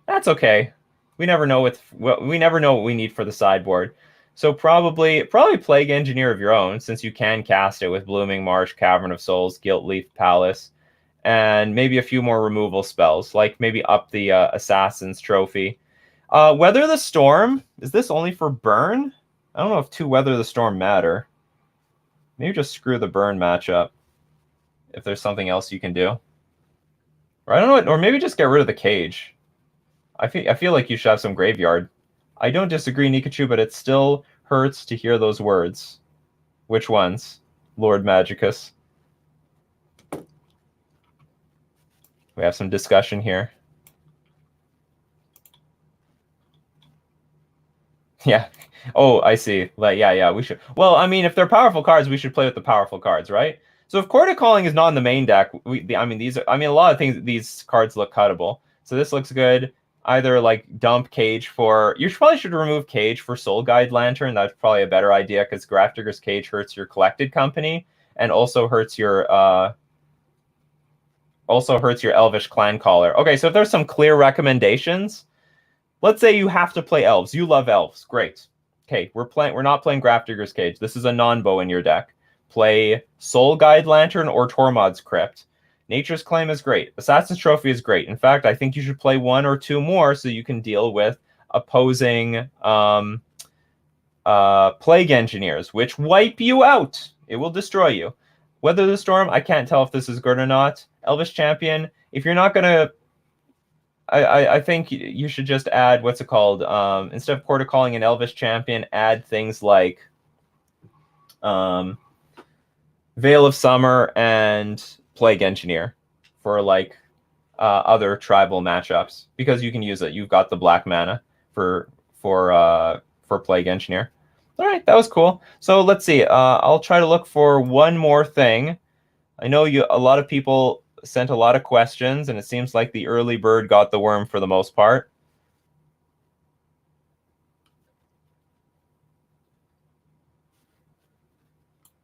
[SPEAKER 1] That's okay. We never know what we need for the sideboard. So probably Plague Engineer of your own, since you can cast it with Blooming Marsh, Cavern of Souls, Gilt Leaf Palace, and maybe a few more removal spells, like maybe up the Assassin's Trophy. Weather the Storm, is this only for burn? I don't know if 2 Weather the Storm matter. Maybe just screw the burn matchup if there's something else you can do. Or I don't know what, or maybe just get rid of the cage. I feel like you should have some graveyard. I don't disagree, Nikachu, but it still hurts to hear those words. Which ones? Lord Magicus. We have some discussion here. Yeah. Oh, I see. Like, yeah, we should. Well, I mean, if they're powerful cards, we should play with the powerful cards, right? So if Court of Calling is not in the main deck, I mean, a lot of things, these cards look cuttable. So this looks good. Either like dump Cage for, you probably should remove Cage for Soul Guide Lantern. That's probably a better idea because Grafdigger's Cage hurts your collected company and also hurts your Elvish Clan Caller. Okay, so if there's some clear recommendations, let's say you have to play elves. You love elves. Great. Okay, we're not playing Grafdigger's Cage. This is a non-bow in your deck. Play Soul Guide Lantern or Tormod's Crypt. Nature's Claim is great. Assassin's Trophy is great. In fact, I think you should play 1 or 2 more so you can deal with opposing Plague Engineers, which wipe you out. It will destroy you. Weather the Storm, I can't tell if this is good or not. Elvish Champion, if you're not going to... I think you should just add, what's it called? Instead of Court of Calling an Elvish Champion, add things like Veil of Summer and Plague Engineer for like other tribal matchups, because you can use it. You've got the black mana for Plague Engineer. All right, that was cool. So let's see. I'll try to look for one more thing. I know a lot of people sent a lot of questions, and it seems like the early bird got the worm for the most part.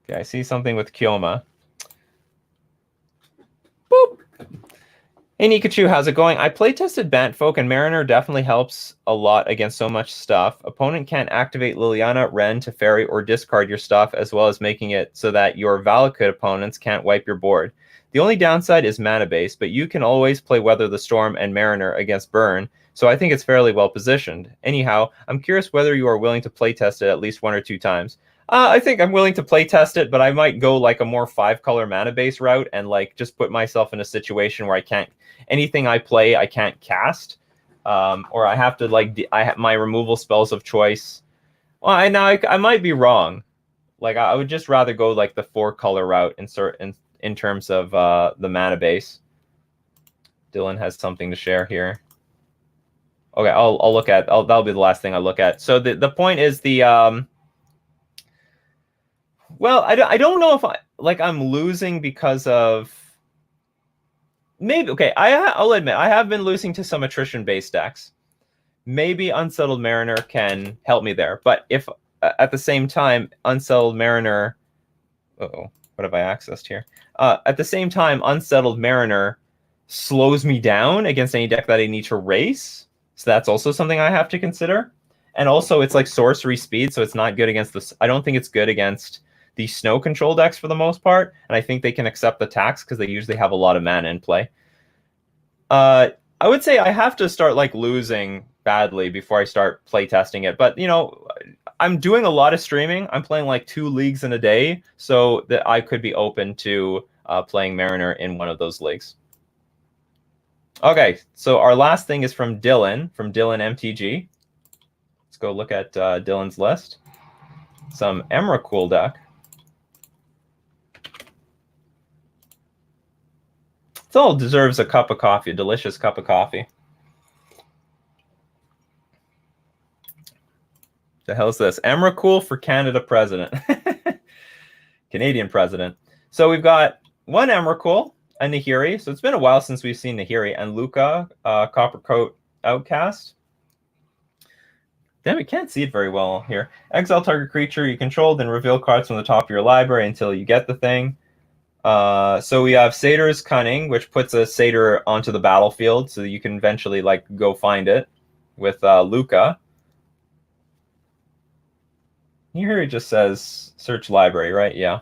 [SPEAKER 1] Okay, I see something with Kyoma. Boop. Hey Nikachu, how's it going? I playtested Bantfolk, and Mariner definitely helps a lot against so much stuff. Opponent can't activate Liliana, Ren, Teferi, or discard your stuff, as well as making it so that your Valakut opponents can't wipe your board. The only downside is mana base, but you can always play Weather the Storm and Mariner against Burn, so I think it's fairly well positioned. Anyhow, I'm curious whether you are willing to playtest it at least 1 or 2 times. I think I'm willing to playtest it, but I might go like a more 5-color mana base route and like just put myself in a situation where I can't, anything I play I can't cast, or I have to like I have my removal spells of choice. Well, I might be wrong. Like I would just rather go like the 4-color route in terms of the mana base. Dylan has something to share here. Okay, I'll look at. That'll be the last thing I look at. So the point is the well, I don't know if I'm losing because of maybe. Okay, I'll admit I have been losing to some attrition based decks. Maybe Unsettled Mariner can help me there, but if at the same time Unsettled Mariner, what have I accessed here? At the same time, Unsettled Mariner slows me down against any deck that I need to race. So that's also something I have to consider. And also, it's like sorcery speed, so it's not good against this. I don't think it's good against the snow control decks for the most part. And I think they can accept the tax because they usually have a lot of mana in play. I would say I have to start like losing badly before I start playtesting it. But, you know, I'm doing a lot of streaming. I'm playing like 2 leagues in a day, so that I could be open to playing Mariner in one of those leagues. Okay, so our last thing is from Dylan MTG. Let's go look at Dylan's list. Some Emrakul deck. It all deserves a cup of coffee, a delicious cup of coffee. The hell is this? Emrakul for Canada president. Canadian president. So we've got one Emrakul, a Nahiri. So it's been a while since we've seen Nahiri, and Luca, Coppercoat Outcast. Then we can't see it very well here. Exile target creature you control, then reveal cards from the top of your library until you get the thing. So we have Satyr's Cunning, which puts a satyr onto the battlefield, so you can eventually like go find it with Luca. Here it just says search library, right? Yeah.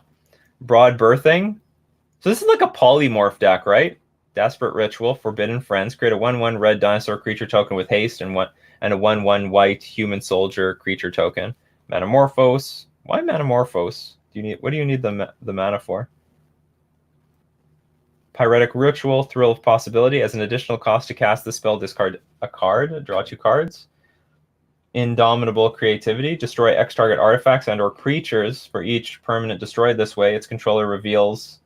[SPEAKER 1] Broad Birthing. So this is like a polymorph deck, right? Desperate Ritual, Forbidden Friends. Create a 1/1 red dinosaur creature token with haste and a 1/1 white human soldier creature token. Metamorphose. Why Metamorphose? What do you need the mana for? Pyretic Ritual, Thrill of Possibility. As an additional cost to cast the spell, discard a card, draw 2 cards. Indomitable Creativity. Destroy X target artifacts and or creatures for each permanent destroyed this way. Its controller reveals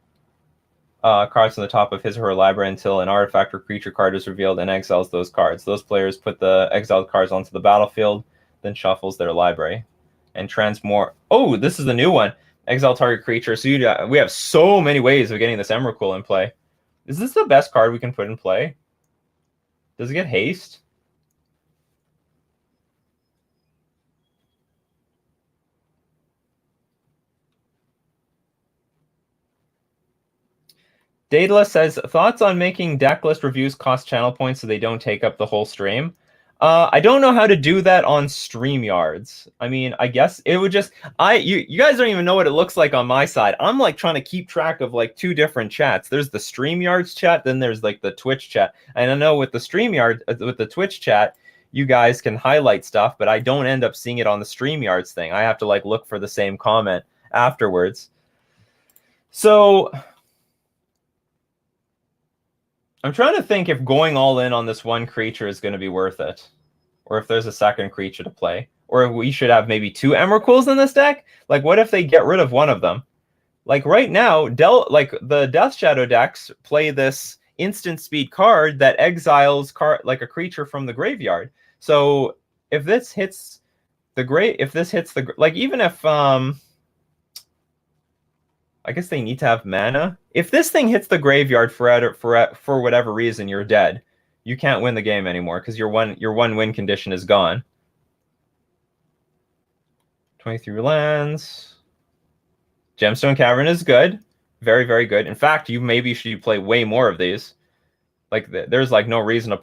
[SPEAKER 1] cards on the top of his or her library until an artifact or creature card is revealed and exiles those cards. Those players put the exiled cards onto the battlefield, then shuffles their library. And transmore. Oh, this is the new one. Exile target creature. So we have so many ways of getting this Emrakul in play. Is this the best card we can put in play? Does it get haste? Daedalus says, thoughts on making Decklist reviews cost channel points so they don't take up the whole stream? I don't know how to do that on StreamYards. I mean, I guess it would just... You guys don't even know what it looks like on my side. I'm like trying to keep track of like 2 different chats. There's the StreamYards chat, then there's like the Twitch chat. And I know with the StreamYard, with the Twitch chat, you guys can highlight stuff, but I don't end up seeing it on the StreamYards thing. I have to like look for the same comment afterwards. So... I'm trying to think if going all in on this one creature is going to be worth it, or if there's a second creature to play, or if we should have maybe 2 Emrakuls in this deck. Like, what if they get rid of one of them? Like right now, like the Death Shadow decks play this instant speed card that exiles like a creature from the graveyard. So if this hits the like even if I guess they need to have mana. If this thing hits the graveyard for whatever reason, you're dead. You can't win the game anymore because your one win condition is gone. 23 lands. Gemstone Cavern is good. Very, very good. In fact, maybe should play way more of these. Like there's like no reason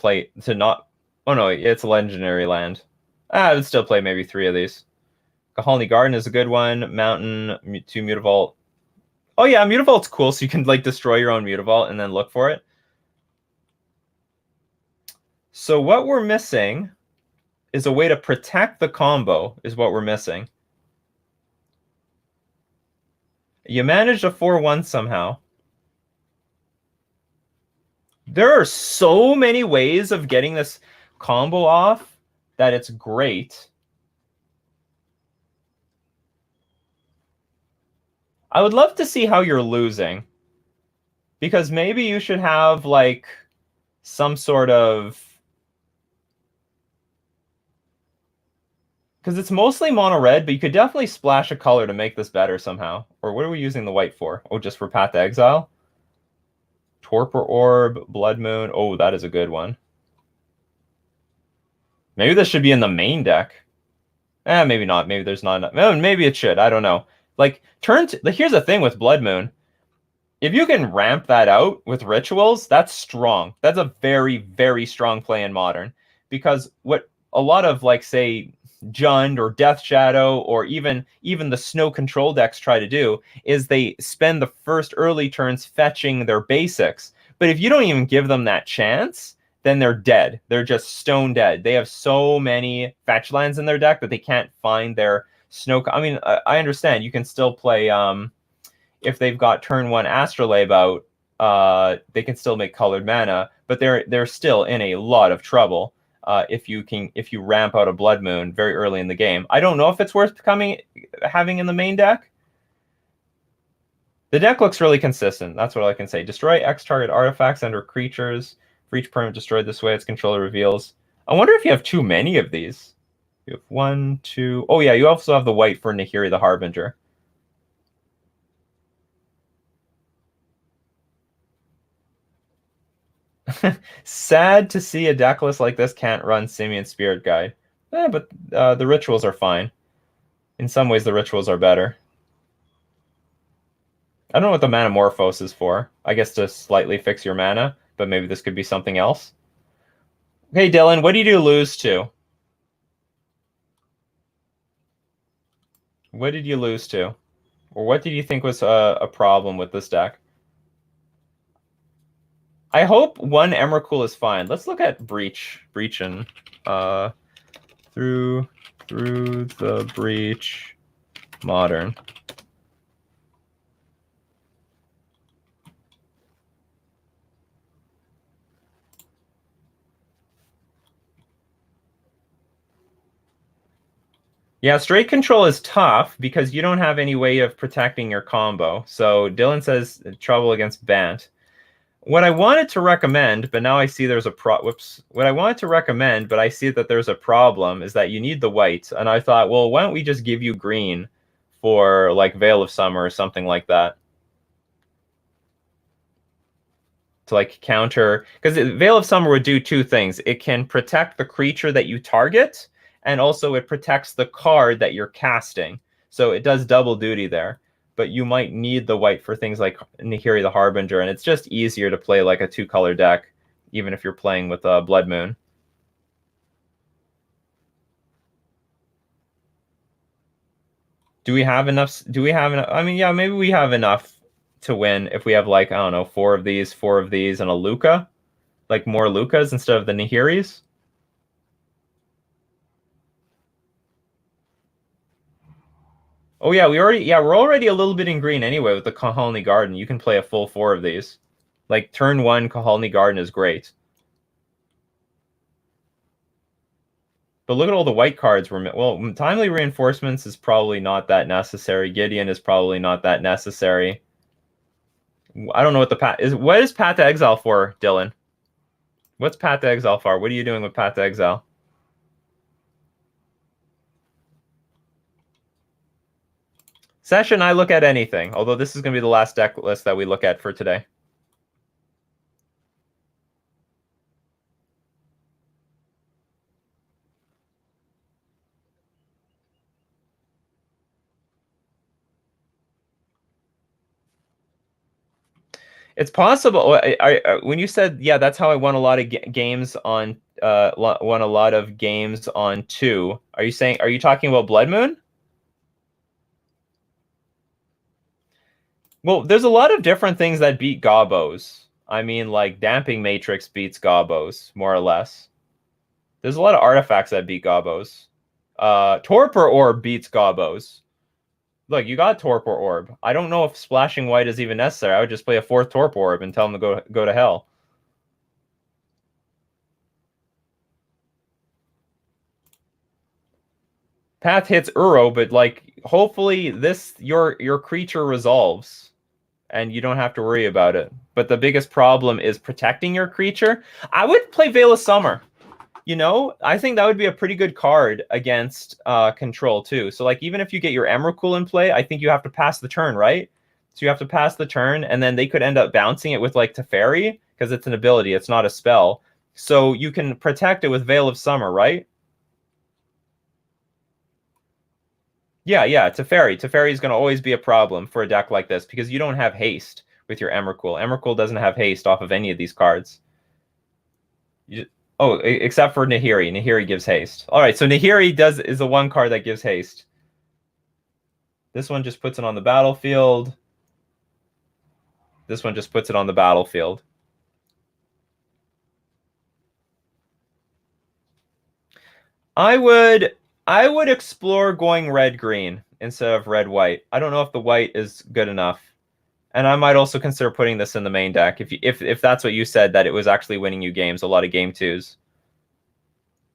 [SPEAKER 1] to not. Oh no, it's a legendary land. I would still play maybe 3 of these. Kahalni Garden is a good one. Mountain, 2 Mutavault. Oh yeah, Mutavault's cool, so you can like destroy your own Mutavault and then look for it. So what we're missing is a way to protect the combo, is what we're missing. You managed a 4/1 somehow. There are so many ways of getting this combo off that it's great. I would love to see how you're losing. Because maybe you should have, like, some sort of... Because it's mostly mono-red, but you could definitely splash a color to make this better somehow. Or what are we using the white for? Oh, just for Path to Exile? Torpor Orb, Blood Moon. Oh, that is a good one. Maybe this should be in the main deck. Maybe not. Maybe there's not enough. Maybe it should. I don't know. Like, here's the thing with Blood Moon. If you can ramp that out with rituals, that's strong. That's a very, very strong play in Modern. Because what a lot of, like, say, Jund or Death Shadow or even the Snow Control decks try to do is they spend the first early turns fetching their basics. But if you don't even give them that chance, then they're dead. They're just stone dead. They have so many fetch lands in their deck that they can't find their snow. I mean, I understand you can still play if they've got turn 1 Astrolabe out, they can still make colored mana, but they're still in a lot of trouble if you ramp out a Blood Moon very early in the game. I don't know if it's worth having in the main deck. The deck looks really consistent. That's what I can say. Destroy X target artifacts and/or creatures. For each permanent destroyed this way, its controller reveals. I wonder if you have too many of these. You have 1, 2. Oh yeah, you also have the white for Nahiri the Harbinger. Sad to see a deck list like this can't run Simian Spirit Guide. But the rituals are fine. In some ways, the rituals are better. I don't know what the Manamorphose is for. I guess to slightly fix your mana, but maybe this could be something else. Okay, Dylan, what did you lose to? What did you lose to? Or what did you think was a problem with this deck? I hope one Emrakul is fine. Let's look at Breachin. Through the Breach Modern. Yeah, straight control is tough because you don't have any way of protecting your combo. So Dylan says trouble against Bant. What I wanted to recommend, but now I see there's a What I wanted to recommend, but I see that there's a problem, is that you need the white. And I thought, well, why don't we just give you green for like Veil of Summer or something like that? To like counter, because Veil of Summer would do two things. It can protect the creature that you target, and also it protects the card that you're casting. So it does double duty there. But you might need the white for things like Nihiri the Harbinger, and it's just easier to play like a two-color deck, even if you're playing with Blood Moon. Do we have enough? I mean, yeah, maybe we have enough to win if we have like, I don't know, four of these, and a Luca. Like more Lucas instead of the Nihiris. Oh yeah, we're already a little bit in green anyway with the Kahalni Garden. You can play a full four of these. Like turn one Kahalni Garden is great. But look at all the white cards. Well, Timely Reinforcements is probably not that necessary. Gideon is probably not that necessary. I don't know what the Path is. What is Path to Exile for, Dylan? What's Path to Exile for? What are you doing with Path to Exile? Session, I look at anything. Although this is going to be the last deck list that we look at for today. It's possible. When you said, yeah, that's how I won a lot of games on, won a lot of games on 2. Are you talking about Blood Moon? Well, there's a lot of different things that beat Gobos. I mean, like Damping Matrix beats Gobos, more or less. There's a lot of artifacts that beat Gobos. Torpor Orb beats Gobos. Look, you got Torpor Orb. I don't know if splashing white is even necessary. I would just play a 4th Torpor Orb and tell them to go to hell. Path hits Uro, but like hopefully your creature resolves and you don't have to worry about it. But the biggest problem is protecting your creature. I would play Veil of Summer. You know, I think that would be a pretty good card against control too. So like even if you get your Emrakul in play, I think you have to pass the turn, right? So you have to pass the turn, and then they could end up bouncing it with like Teferi, because it's an ability, it's not a spell. So you can protect it with Veil of Summer, right? Yeah, Teferi. Teferi is going to always be a problem for a deck like this because you don't have haste with your Emrakul. Emrakul doesn't have haste off of any of these cards. Except for Nahiri. Nahiri gives haste. All right, so Nahiri is the one card that gives haste. This one just puts it on the battlefield. This one just puts it on the battlefield. I would explore going red-green instead of red-white. I don't know if the white is good enough. And I might also consider putting this in the main deck if that's what you said, that it was actually winning you games, a lot of game 2s.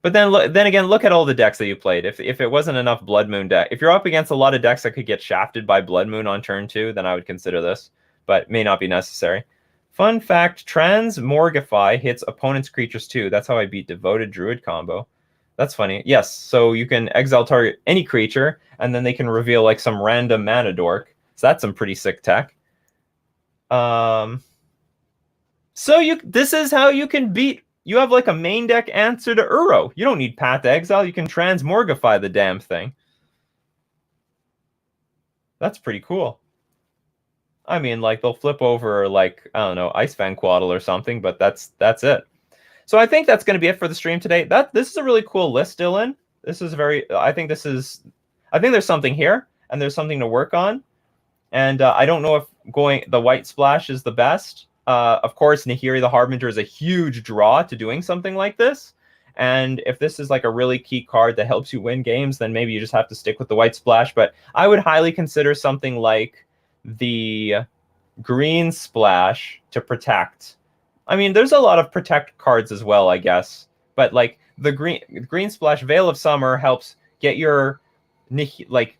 [SPEAKER 1] But then again, look at all the decks that you played. If it wasn't enough Blood Moon deck, if you're up against a lot of decks that could get shafted by Blood Moon on turn 2, then I would consider this, but may not be necessary. Fun fact, Transmorgify hits opponent's creatures too. That's how I beat Devoted Druid combo. That's funny. Yes, so you can exile target any creature, and then they can reveal like some random mana dork. So that's some pretty sick tech. So this is how you can beat. You have like a main deck answer to Uro. You don't need Path to Exile. You can transmorgify the damn thing. That's pretty cool. I mean, like they'll flip over like I don't know Ice Fan Quaddle or something, but that's it. So I think that's going to be it for the stream today. This is a really cool list, Dylan. This is very. I think there's something here, and there's something to work on. And I don't know if going the White Splash is the best. Of course, Nahiri the Harbinger is a huge draw to doing something like this. And if this is like a really key card that helps you win games, then maybe you just have to stick with the White Splash. But I would highly consider something like the Green Splash to protect. I mean, there's a lot of protect cards as well, I guess. But like the Green Splash Veil of Summer helps get your like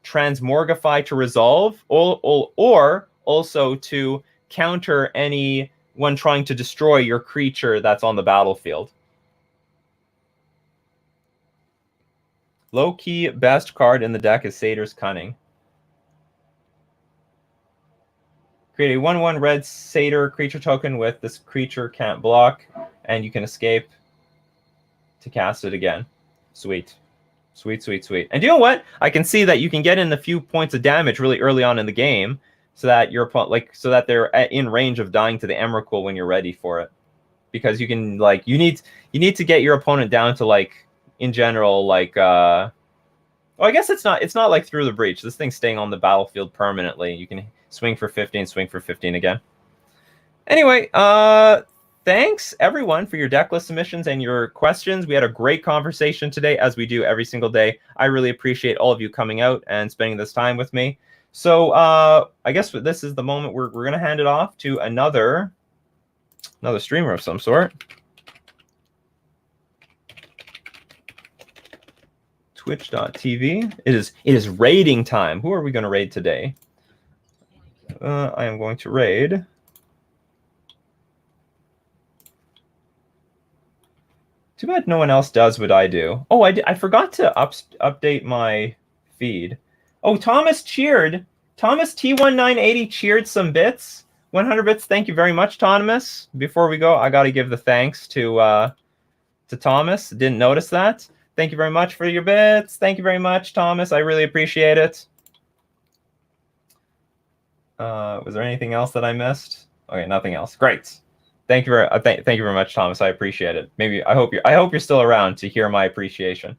[SPEAKER 1] transmorgify to resolve, or also to counter anyone trying to destroy your creature that's on the battlefield. Low-key best card in the deck is Satyr's Cunning. Create a 1/1 red Satyr creature token with this creature can't block, and you can escape to cast it again. Sweet. Sweet, sweet, sweet. And you know what? I can see that you can get in a few points of damage really early on in the game, so that your opponent, so that they're in range of dying to the Emrakul when you're ready for it. Because you can you need to get your opponent down to like in general well, I guess it's not like Through the Breach. This thing's staying on the battlefield permanently. You can swing for 15, swing for 15 again. Anyway, thanks everyone for your deck list submissions and your questions. We had a great conversation today, as we do every single day. I really appreciate all of you coming out and spending this time with me. So I guess this is the moment we're going to hand it off to another streamer of some sort. Twitch.tv. It is raiding time. Who are we going to raid today? I am going to raid. Too bad no one else does what I do. Oh, I forgot to update my feed. Oh, Thomas cheered. Thomas T1980 cheered some bits. 100 bits. Thank you very much, Thomas. Before we go, I got to give the thanks to Thomas. Didn't notice that. Thank you very much for your bits. Thank you very much, Thomas. I really appreciate it. Was there anything else that I missed? Okay, nothing else. Great. Thank you very much, Thomas. I appreciate it. Maybe I hope you're still around to hear my appreciation.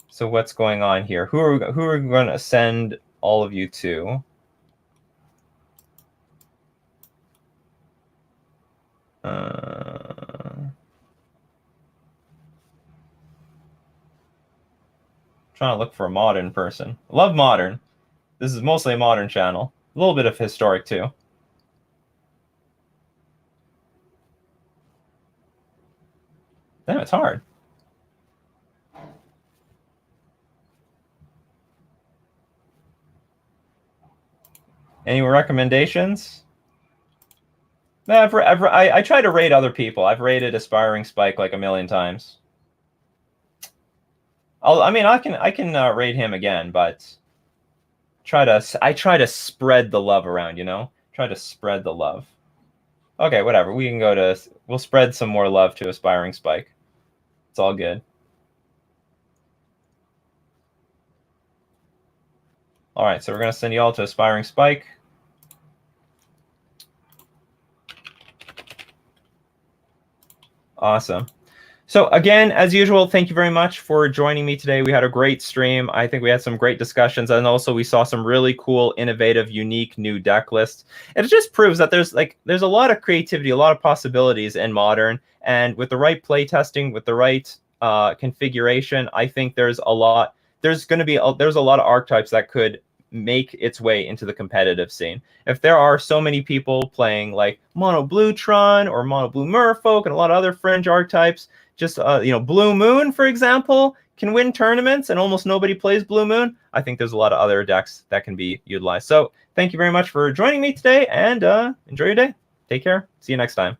[SPEAKER 1] So what's going on here? Who are we going to send all of you to? Trying to look for a modern person. Love modern. This is mostly a modern channel. A little bit of historic too. Damn, it's hard. Any recommendations? I try to rate other people. I've rated Aspiring Spike like a million times. I can rate him again, but I try to spread the love around, you know? Try to spread the love. Okay, whatever. We'll spread some more love to Aspiring Spike. It's all good. All right, so we're going to send you all to Aspiring Spike. Awesome. So again, as usual, thank you very much for joining me today. We had a great stream. I think we had some great discussions, and also we saw some really cool, innovative, unique new deck lists. And it just proves that there's a lot of creativity, a lot of possibilities in Modern, and with the right play testing, with the right configuration, I think there's a lot. There's a lot of archetypes that could make its way into the competitive scene. If there are so many people playing like Mono Blue Tron or Mono Blue Merfolk and a lot of other fringe archetypes, just Blue Moon, for example, can win tournaments and almost nobody plays Blue Moon. I think there's a lot of other decks that can be utilized. So thank you very much for joining me today, and enjoy your day. Take care. See you next time.